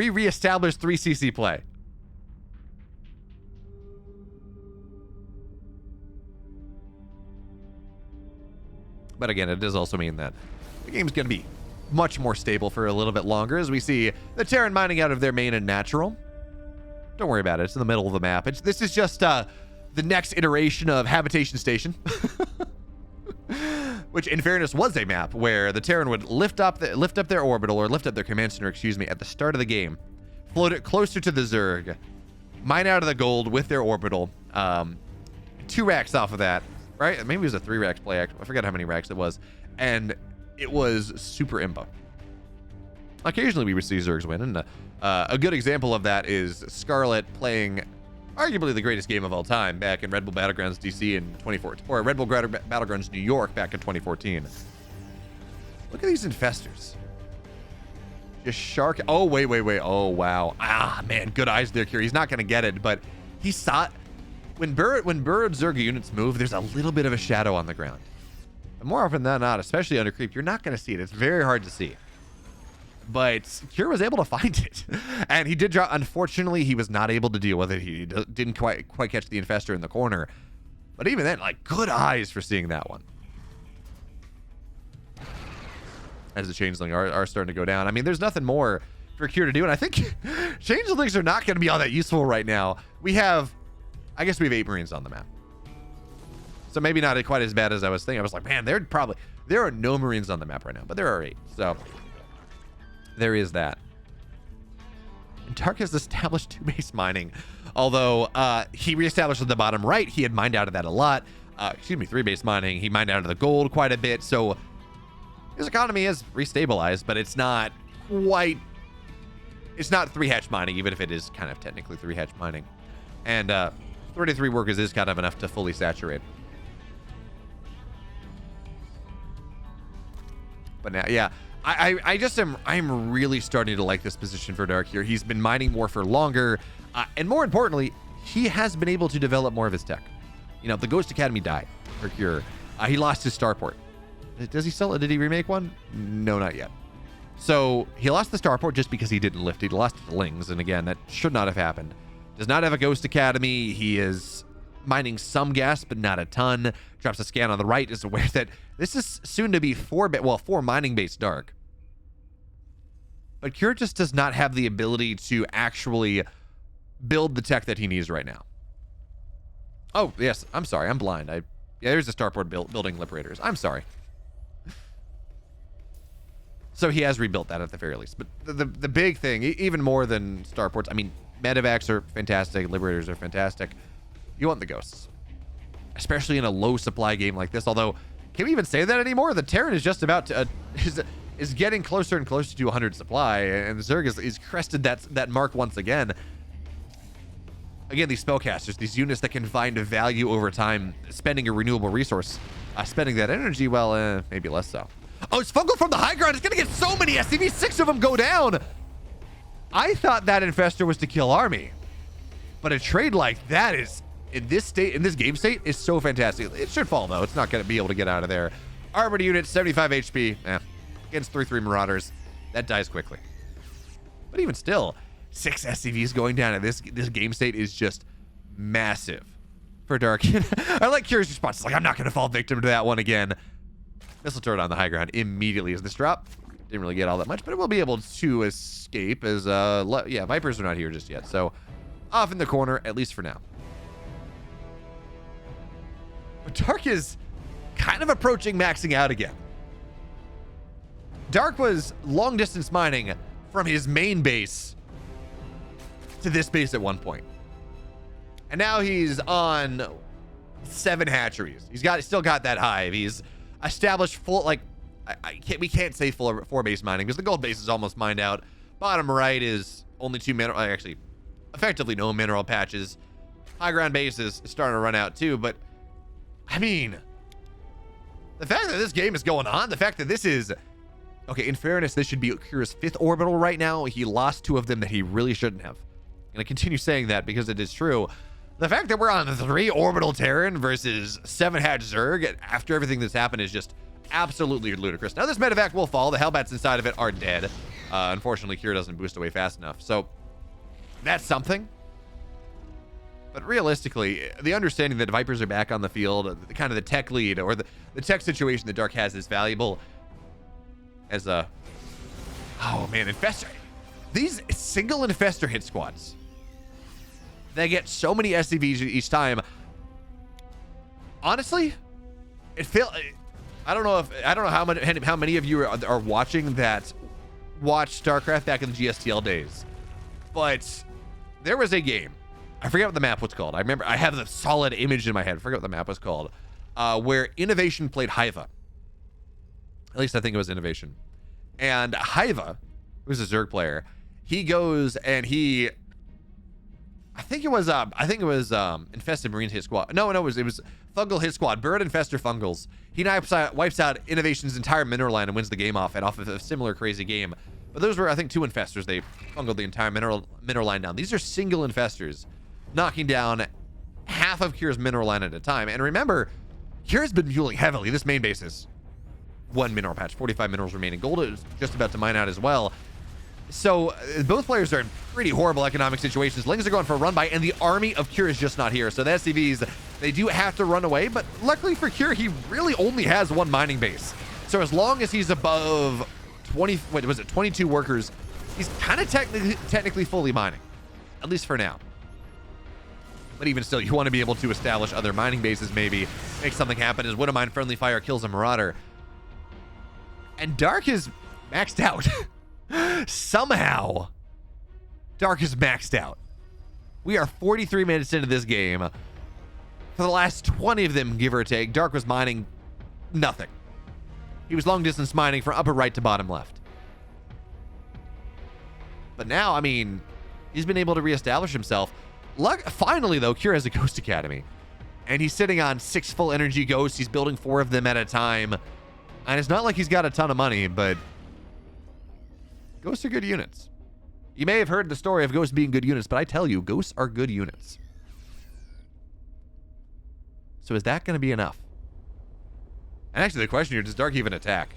reestablish 3cc play. But again, it does also mean that the game's going to be much more stable for a little bit longer as we see the Terran mining out of their main and natural. Don't worry about it. It's in the middle of the map. This is just the next iteration of Habitation Station. Which, in fairness, was a map where the Terran would lift up their orbital, or lift up their command center, excuse me, at the start of the game, float it closer to the Zerg, mine out of the gold with their orbital, 2 racks off of that, right? Maybe it was a 3 racks play. I forget how many racks it was, and it was super imba. Occasionally we would see Zergs win, and a good example of that is Scarlet playing arguably the greatest game of all time back in Red Bull Battlegrounds DC in 2014, or Red Bull Battlegrounds New York back in 2014. Look at these infestors. Just shark. Oh, wait. Oh, wow. Ah, man, good eyes there, Kiri. He's not going to get it, but he saw it. When burrowed Zerg units move, there's a little bit of a shadow on the ground. But more often than not, especially under creep, you're not going to see it. It's very hard to see. But Kira was able to find it. And he did drop. Unfortunately, he was not able to deal with it. He didn't quite catch the infestor in the corner. But even then, like, good eyes for seeing that one. As the Changeling are starting to go down. I mean, there's nothing more for Kira to do. And I think Changelings are not going to be all that useful right now. I guess we have 8 Marines on the map. So maybe not quite as bad as I was thinking. I was like, man, there are no Marines on the map right now. But there are 8. So there is that. And Dark has established 2 base mining. Although he reestablished at the bottom right, he had mined out of that a lot. 3 base mining. He mined out of the gold quite a bit. So his economy is restabilized, but it's not 3 hatch mining, even if it is kind of technically 3 hatch mining. And 33 workers is kind of enough to fully saturate. But now, yeah, I'm really starting to like this position for Dark here. He's been mining more for longer, and more importantly, he has been able to develop more of his tech. You know, the Ghost Academy died for Cure. He lost his starport. Does he sell it? Did he remake one? No, not yet. So he lost the starport just because he didn't lift. He lost it to Lings, and again, that should not have happened. Does not have a Ghost Academy. He is mining some gas, but not a ton. Drops a scan on the right. Is aware that this is soon to be 4 mining base Dark. But Cure just does not have the ability to actually build the tech that he needs right now. Oh, yes. I'm sorry. I'm blind. Yeah, there's a starport building Liberators. I'm sorry. So he has rebuilt that at the very least. But the big thing, even more than starports, I mean, medevacs are fantastic. Liberators are fantastic. You want the ghosts. Especially in a low supply game like this. Although, can we even say that anymore? The Terran is just about to... is getting closer and closer to 100 supply, and Zerg is crested that mark once again. Again, these spellcasters, these units that can find a value over time, spending a renewable resource, spending that energy, well, maybe less so. Oh, it's Fungal from the high ground. It's gonna get so many SCVs. 6 of them go down. I thought that infestor was to kill army, but a trade like that is in this game state is so fantastic. It should fall though. It's not gonna be able to get out of there. Armored unit, 75 HP. Against 3/3 Marauders, that dies quickly. But even still, 6 SCVs going down, and this game state is just massive for Dark. I like Curious response. It's like, I'm not going to fall victim to that one again. Missile turret on the high ground immediately as this drop. Didn't really get all that much, but it will be able to escape as, yeah, Vipers are not here just yet. So off in the corner, at least for now. But Dark is kind of approaching maxing out again. Dark was long distance mining from his main base to this base at one point. And now he's on 7 hatcheries. He's still got that hive. He's established full, like, we can't say full 4 base mining because the gold base is almost mined out. Bottom right is only 2 mineral, actually effectively no mineral patches. High ground base is starting to run out too, but I mean, the fact that this game is going on, the fact that this is Okay, in fairness, this should be Kira's 5th orbital right now. He lost 2 of them that he really shouldn't have. I'm going to continue saying that because it is true. The fact that we're on 3 orbital Terran versus 7 hatch Zerg after everything that's happened is just absolutely ludicrous. Now this medevac will fall. The Hellbats inside of it are dead. Unfortunately, Kira doesn't boost away fast enough. So that's something. But realistically, the understanding that Vipers are back on the field, kind of the tech lead or the tech situation that Dark has is valuable as a... Oh man, Infestor. These single Infestor hit squads. They get so many SCVs each time. Honestly, it feels... I don't know how many of you are watching that watched StarCraft back in the GSTL days. But there was a game. I forget what the map was called. I remember I have the solid image in my head. I forget what the map was called. Where Innovation played Hiva. At least I think it was Innovation. And Hiva, who's a Zerg player, he goes and he... I think it was Infested Marines hit squad. No, it was Fungal hit squad. Bird Infestor Fungals. He wipes out Innovation's entire mineral line and wins the game off of a similar crazy game. But those were, I think, 2 Infestors. They fungled the entire mineral line down. These are single Infestors, knocking down half of Kira's mineral line at a time. And remember, Kira's been fueling heavily. This main base is 1 mineral patch, 45 minerals remaining. Gold is just about to mine out as well. So both players are in pretty horrible economic situations. Lings are going for a run by, and the army of Kira is just not here. So the SCVs, they do have to run away, but luckily for Kira, he really only has 1 mining base. So as long as he's above 22 workers, he's kind of technically fully mining, at least for now. But even still, you want to be able to establish other mining bases, maybe make something happen. As Widow Mine Friendly Fire kills a Marauder. And Dark is maxed out. Somehow, Dark is maxed out. We are 43 minutes into this game. For the last 20 of them, give or take, Dark was mining nothing. He was long distance mining from upper right to bottom left. But now, I mean, he's been able to reestablish himself. Finally, though, Kira has a Ghost Academy. And he's sitting on 6 full energy ghosts. He's building 4 of them at a time. And it's not like he's got a ton of money, but ghosts are good units. You may have heard the story of ghosts being good units, but I tell you, ghosts are good units. So is that going to be enough? And actually, the question here, does Dark even attack?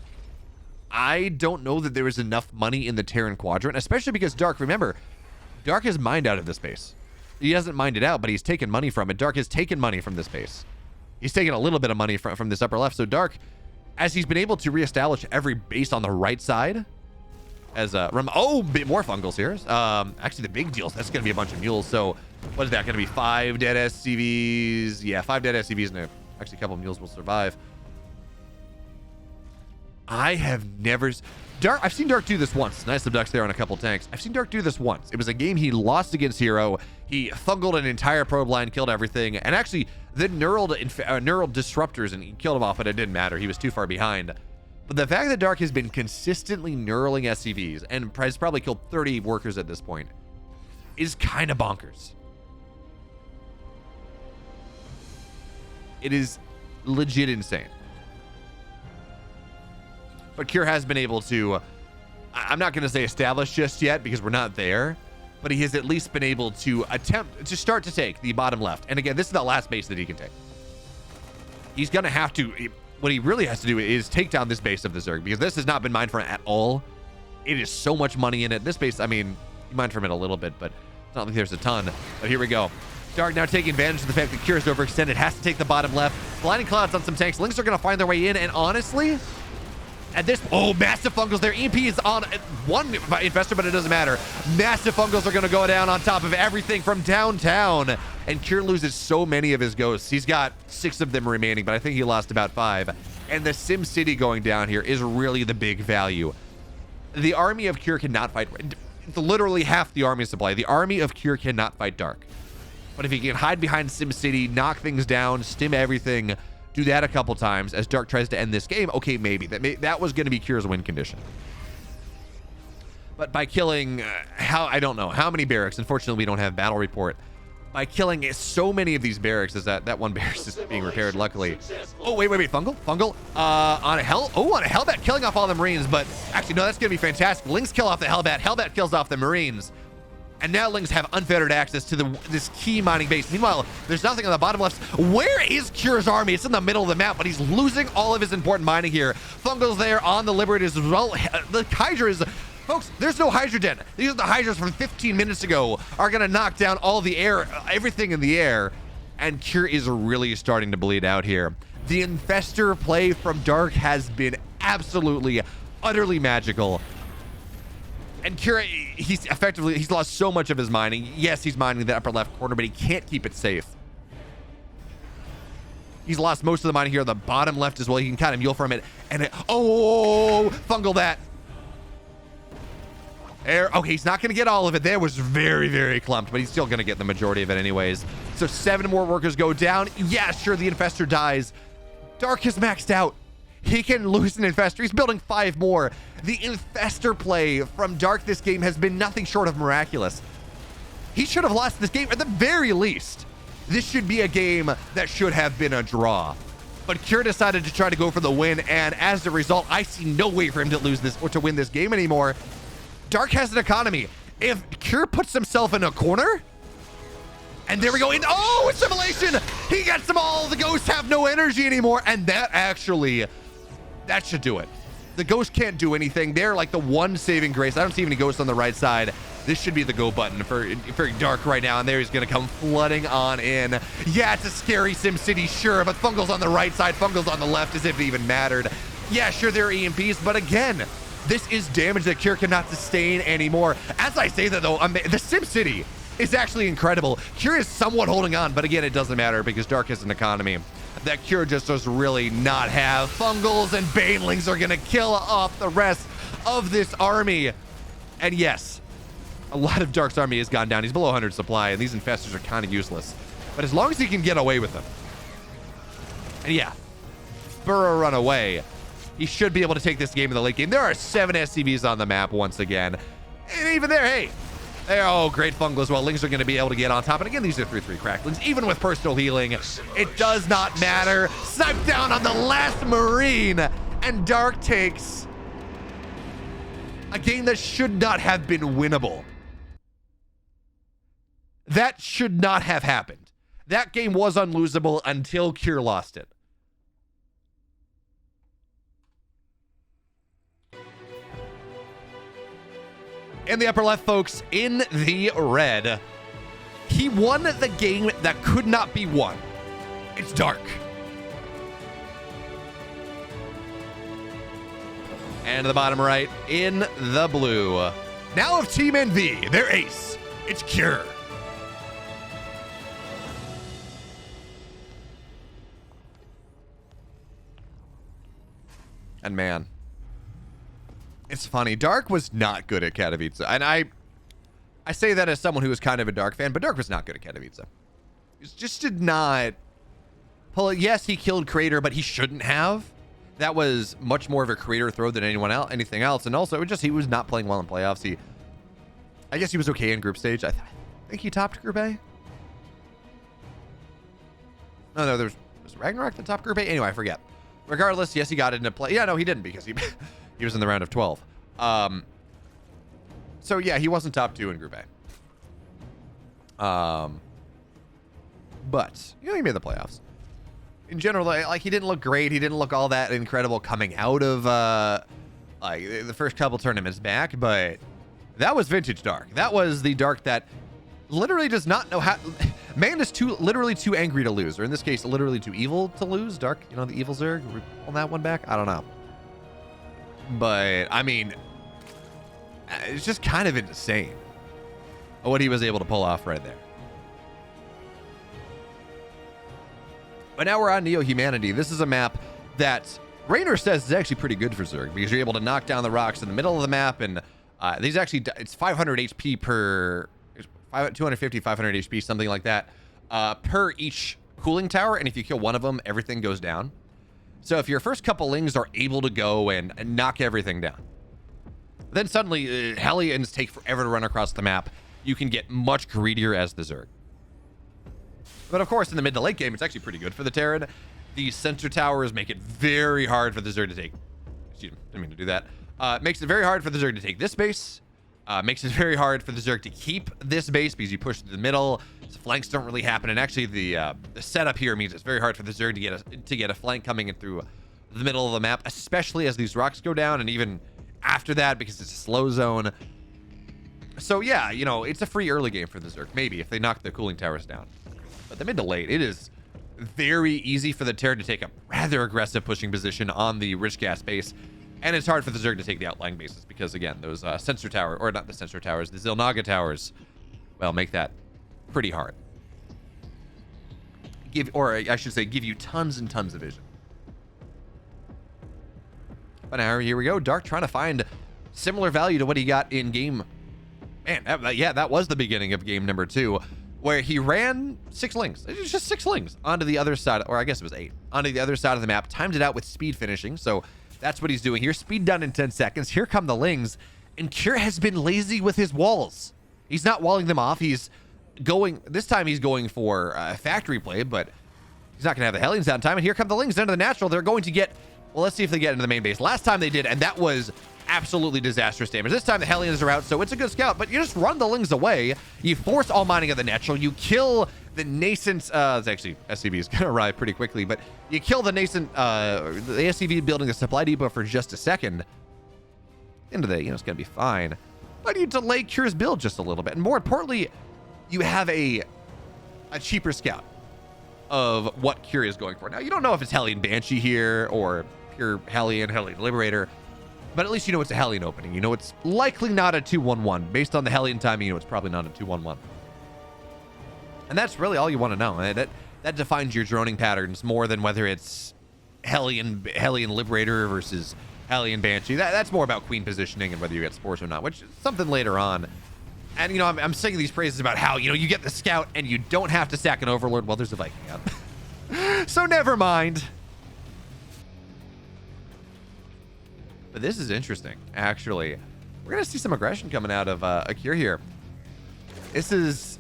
I don't know that there is enough money in the Terran quadrant, especially because Dark, remember, Dark has mined out of this base. He hasn't mined it out, but he's taken money from it. Dark has taken money from this base. He's taken a little bit of money from this upper left. So Dark, as he's been able to reestablish every base on the right side, as bit more fungals here. Actually, the big deals, that's going to be a bunch of mules. So what is that going to be? 5 dead SCVs. Yeah, 5 dead SCVs, and actually a couple of mules will survive. I have never... Dark, I've seen Dark do this once. Nice subducts there on a couple tanks. I've seen Dark do this once. It was a game he lost against Hero. He fungled an entire probe line, killed everything, and actually then knurled disruptors and he killed them off, but it didn't matter. He was too far behind. But the fact that Dark has been consistently knurling SCVs and has probably killed 30 workers at this point is kind of bonkers. It is legit insane. But Kira has been able to, I'm not going to say establish just yet because we're not there, but he has at least been able to attempt to start to take the bottom left. And again, this is the last base that he can take. He's going to have to, what he really has to do is take down this base of the Zerg because this has not been mined from at all. It is so much money in it. This base, I mean, you mined from it a little bit, but it's not like there's a ton. But here we go. Dark now taking advantage of the fact that Kira's overextended, has to take the bottom left. Blinding Clouds on some tanks. Lynx are going to find their way in, and honestly, at this, massive fungals there. EMP is on 1 infestor, but it doesn't matter. Massive fungals are going to go down on top of everything from downtown. And Kira loses so many of his ghosts. He's got 6 of them remaining, but I think he lost about 5. And the Sim City going down here is really the big value. The army of Kira cannot fight. It's literally half the army supply. The army of Kira cannot fight Dark. But if he can hide behind Sim City, knock things down, stim everything, do that a couple times as Dark tries to end this game, okay, maybe. That was going to be Kira's win condition. But by killing, I don't know how many barracks. Unfortunately, we don't have battle report. by killing so many of these barracks. Is that one barracks is being repaired, luckily. Oh, wait, fungal on a Hellbat, killing off all the Marines. But actually, no, that's gonna be fantastic. Lings kill off the Hellbat kills off the Marines, and now Lings have unfettered access to this key mining base. Meanwhile, there's nothing on the bottom left. Where is Cure's army? It's in the middle of the map, but he's losing all of his important mining here. Fungal's there on the Liberators as well. The Hydra is... Folks, there's no Hydra Den. These are the Hydras from 15 minutes ago are going to knock down all the air, everything in the air. And Cure is really starting to bleed out here. The Infestor play from Dark has been absolutely, utterly magical. And Cure, he's lost so much of his mining. Yes, he's mining the upper left corner, but he can't keep it safe. He's lost most of the mining here on the bottom left as well. He can kind of mule from it. And fungal that. Okay, he's not going to get all of it. There was very, very clumped, but he's still going to get the majority of it anyways. So 7 more workers go down. Yeah, sure, the Infestor dies. Dark is maxed out. He can lose an Infestor. He's building 5 more. The Infestor play from Dark this game has been nothing short of miraculous. He should have lost this game at the very least. This should be a game that should have been a draw. But Cure decided to try to go for the win, and as a result, I see no way for him to lose this or to win this game anymore. Dark has an economy. If Cure puts himself in a corner, and there we go. Assimilation! He gets them all. The ghosts have no energy anymore, and that should do it. The ghost can't do anything. They're like the one saving grace. I don't see any ghosts on the right side. This should be the go button for Dark right now, and there he's gonna come flooding on in. Yeah, it's a scary Sim City, sure, but Fungal's on the right side, Fungal's on the left, as if it even mattered. Yeah, sure, there are EMPs, but again, this is damage that Cure cannot sustain anymore. As I say that though, the Sim City is actually incredible. Cure is somewhat holding on, but again, it doesn't matter because Dark has an economy that Cure just does really not have. Fungals and Banelings are gonna kill off the rest of this army. And yes, a lot of Dark's army has gone down. He's below 100 supply, and these Infestors are kind of useless. But as long as he can get away with them, and yeah, Burrow run away, he should be able to take this game in the late game. There are 7 SCVs on the map once again. And even there, hey, great fungal as well. Lings are going to be able to get on top. And again, these are 3-3 cracklings. Even with personal healing, it does not matter. Snipe down on the last Marine. And Dark takes a game that should not have been winnable. That should not have happened. That game was unlosable until Cure lost it. In the upper left, folks, in the red, he won the game that could not be won. It's Dark. And to the bottom right, in the blue, now of Team NV, their ace, it's Cure. And man, it's funny. Dark was not good at Katowice. And I say that as someone who was kind of a Dark fan, but Dark was not good at Katowice. He just did not pull it. Yes, he killed Crater, but he shouldn't have. That was much more of a Crater throw than anything else. And also, he was not playing well in playoffs. I guess he was okay in group stage. I think he topped Group A. No, was Ragnarok the top Group A? Anyway, I forget. Regardless, yes, he got into play. Yeah, no, he didn't because he was in the round of 12. So yeah, he wasn't top 2 in Group A. But he made the playoffs. In general, like, he didn't look great. He didn't look all that incredible coming out of like the first couple tournaments back. But that was vintage Dark. That was the Dark that literally does not know how. Man is literally too angry to lose, or in this case, literally too evil to lose. Dark, the evil Zerg. We're pulling that one back. I don't know. But I mean, it's just kind of insane what he was able to pull off right there. But now we're on Neo Humanity. This is a map that Raynor says is actually pretty good for Zerg because you're able to knock down the rocks in the middle of the map, and it's 500 HP per 250, 500 HP, something like that, per each cooling tower. And if you kill one of them, everything goes down. So if your first couple Lings are able to go and knock everything down, then suddenly Hellions take forever to run across the map. You can get much greedier as the Zerg. But of course, in the mid to late game, it's actually pretty good for the Terran. These center towers make it very hard for the Zerg to take. Excuse me, didn't mean to do that. Makes it very hard for the Zerg to take this base. Makes it very hard for the Zerg to keep this base because you push to the middle. So flanks don't really happen, and actually the setup here means it's very hard for the Zerg to get a flank coming in through the middle of the map, especially as these rocks go down, and even after that because it's a slow zone. So yeah, you know, it's a free early game for the Zerg, maybe if they knock the cooling towers down. But the mid to late, it is very easy for the Terran to take a rather aggressive pushing position on the rich gas base. And it's hard for the Zerg to take the outlying bases because, again, those sensor tower, or not the sensor towers, the Xel'Naga towers, well, make that pretty hard. Or I should say, give you tons and tons of vision. But now here we go. Dark trying to find similar value to what he got in game. Man, yeah, that was the beginning of game number 2, where he ran 6 lings. It was just 6 lings onto the other side, or I guess it was 8, onto the other side of the map. Timed it out with speed finishing, so that's what he's doing here. Speed done in 10 seconds. Here come the lings. And Kure has been lazy with his walls. He's not walling them off. He's going, this time he's going for factory play, but he's not going to have the Hellions down time. And here come the lings into the natural. They're going to get, well, let's see if they get into the main base. Last time they did, and that was absolutely disastrous damage. This time the Hellions are out, so it's a good scout, but you just run the lings away. You force all mining of the natural. You kill the nascent, it's actually, SCV is going to arrive pretty quickly, but you kill the nascent, the SCV building a supply depot for just a second. End of the day, you know, it's going to be fine. But you delay Kure's build just a little bit. And more importantly, you have a cheaper scout of what Kure is going for. Now, you don't know if it's Hellion Banshee here or pure Hellion Liberator, but at least you know it's a Hellion opening. You know it's likely not a 2-1-1. Based on the Hellion timing, you know it's probably not a 2-1-1. And that's really all you want to know. That defines your droning patterns more than whether it's Hellion Liberator versus Hellion Banshee. That's more about queen positioning and whether you get spores or not, which is something later on. And, you know, I'm singing these praises about how, you know, you get the scout and you don't have to stack an overlord. Well, there's a Viking up. So never mind. But this is interesting, actually. We're going to see some aggression coming out of Akir here. This is...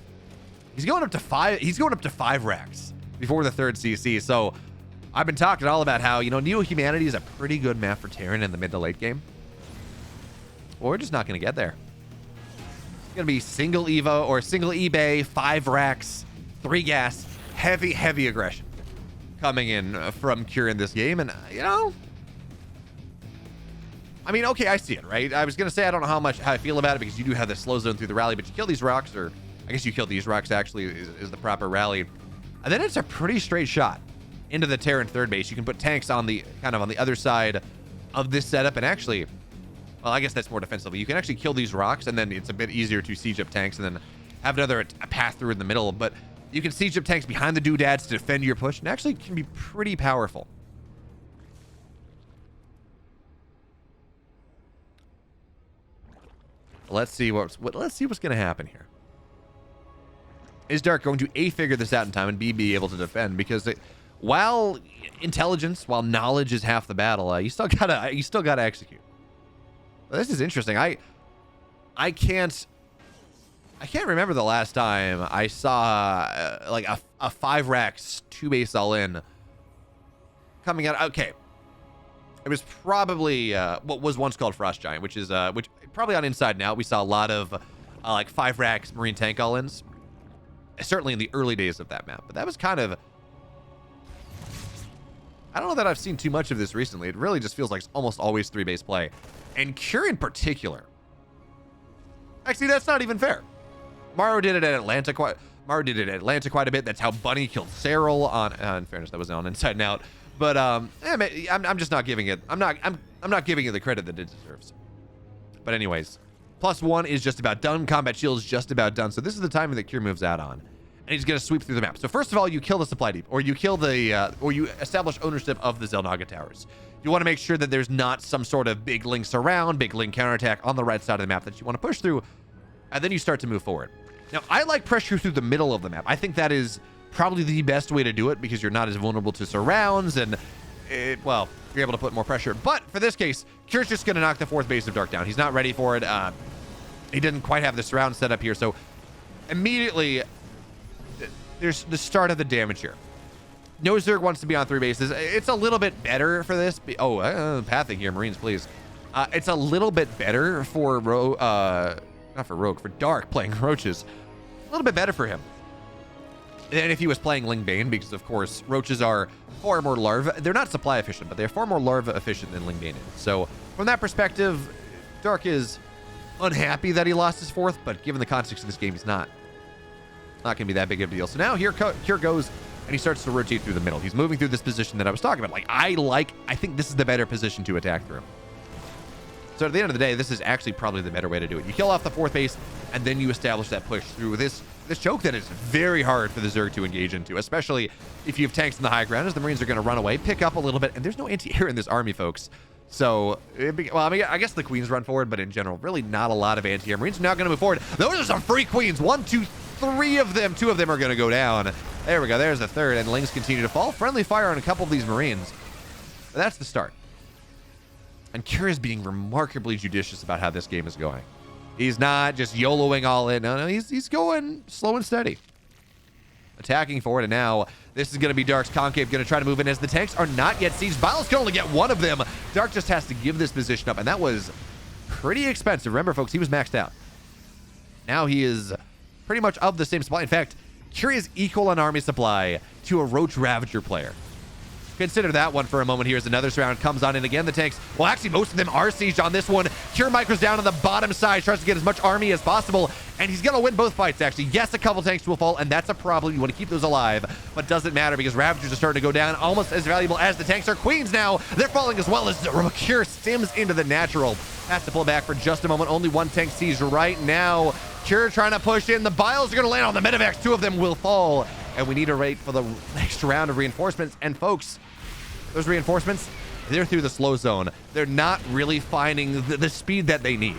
He's going up to 5 racks before the 3rd CC. So I've been talking all about how, you know, Neo Humanity is a pretty good map for Terran in the mid to late game. Well, we're just not going to get there. It's going to be single Evo or single eBay, 5 racks, 3 gas, heavy aggression coming in from Kure in this game. And, you know, I mean, okay, I see it, right? I was going to say I don't know how I feel about it because you do have the slow zone through the rally, but you kill these rocks, or I guess you kill these rocks actually is the proper rally. And then it's a pretty straight shot into the Terran 3rd base. You can put tanks on the kind of on the other side of this setup, and actually, well, I guess that's more defensive. You can actually kill these rocks, and then it's a bit easier to siege up tanks and then have another path through in the middle. But you can siege up tanks behind the doodads to defend your push, and actually can be pretty powerful. Let's see what's going to happen here. Is Dark going to A, figure this out in time, and B, be able to defend? Because while knowledge is half the battle, you still gotta execute. Well, this is interesting. I can't remember the last time I saw like a 5 racks 2 base all in coming out. Okay, it was probably what was once called Frost Giant, which probably on Inside Now we saw a lot of like 5 racks Marine tank all ins. Certainly in the early days of that map, but that was kind of, I don't know that I've seen too much of this recently. It really just feels like it's almost always 3 base play, and Kure in particular. Actually, that's not even fair. Maru did it at Atlanta quite a bit. That's how Bunny killed Cyril on. In fairness, that was on Inside and Out. But I'm just not giving it. I'm not giving it the credit that it deserves. But anyways, +1 is just about done. Combat shield is just about done. So this is the timing that Kure moves out on, and he's gonna sweep through the map. So first of all, you kill the supply depot, or you kill the, or you establish ownership of the Xel'Naga towers. You want to make sure that there's not some sort of big links around, big link counterattack on the right side of the map that you want to push through, and then you start to move forward. Now, I like pressure through the middle of the map. I think that is probably the best way to do it because you're not as vulnerable to surrounds, and well, you're able to put more pressure. But for this case, Kure's just going to knock the 4th base of Dark down. He's not ready for it. He didn't quite have the surround set up here, so immediately there's the start of the damage here. No Zerg wants to be on 3 bases. It's a little bit better for this. Pathing here, Marines, please. It's a little bit better for not for Rogue, for Dark playing Roaches. A little bit better for him than if he was playing Ling Bane, because of course Roaches are far more larva. They're not supply efficient, but they're far more larva efficient than Ling Bane is. So from that perspective, Dark is unhappy that he lost his 4th, but given the context of this game, he's not gonna be that big of a deal. So now here goes, and he starts to rotate through the middle. He's moving through this position that I was talking about. Like, I think this is the better position to attack through. So at the end of the day, this is actually probably the better way to do it. You kill off the 4th base, and then you establish that push through this choke that is very hard for the Zerg to engage into, especially if you have tanks in the high ground, as the Marines are going to run away, pick up a little bit, and there's no anti-air in this army, folks. So, well, I mean, I guess the Queens run forward, but in general, really not a lot of anti-air. Marines are now going to move forward. Those are some free Queens. 1, 2, 3 of them. 2 of them are going to go down. There we go. There's the 3rd, and Lings continue to fall. Friendly fire on a couple of these Marines. But that's the start. And Kira is being remarkably judicious about how this game is going. He's not just YOLOing all in. No, he's going slow and steady. Attacking forward, and now this is going to be Dark's Concave going to try to move in as the tanks are not yet sieged. Biles can only get 1 of them. Dark just has to give this position up, and that was pretty expensive. Remember, folks, he was maxed out. Now he is pretty much of the same supply. In fact, Kira is equal on army supply to a Roach Ravager player. Consider that one for a moment here as another surround comes on in again. The tanks, well, actually, most of them are sieged on this one. Cure Micro's down on the bottom side, tries to get as much army as possible, and he's going to win both fights, actually. Yes, a couple tanks will fall, and that's a problem. You want to keep those alive, but doesn't matter because Ravagers are starting to go down, almost as valuable as the tanks are. Queens now, they're falling as well as Cure stims into the natural. Has to pull back for just a moment. Only 1 tank sieged right now. Cure trying to push in. The Biles are going to land on the medevacs. 2 of them will fall, and we need to wait for the next round of reinforcements. And folks, those reinforcements, they're through the slow zone. They're not really finding the speed that they need.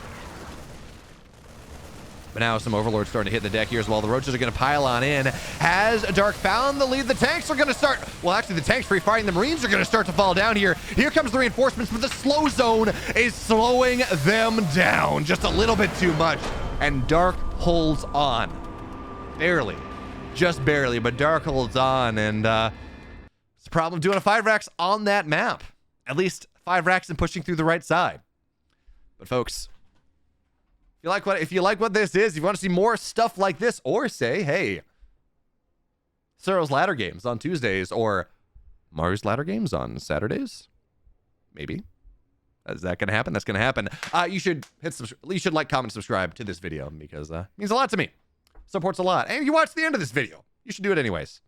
But now some Overlords starting to hit the deck here as well. The Roaches are going to pile on in. Has Dark found the lead? The tanks are going to start... Well, actually, the tanks free fighting. The Marines are going to start to fall down here. Here comes the reinforcements, but the slow zone is slowing them down just a little bit too much. And Dark holds on. Barely. Just barely, but Dark holds on, and... it's a problem doing a 5 racks on that map. At least 5 racks and pushing through the right side. But folks, if you like what this is, if you want to see more stuff like this, or say, hey, Cyril's ladder games on Tuesdays, or Mario's ladder games on Saturdays, maybe. Is that going to happen? That's going to happen. You should like, comment, subscribe to this video because it means a lot to me. Supports a lot. And you watch the end of this video. You should do it anyways.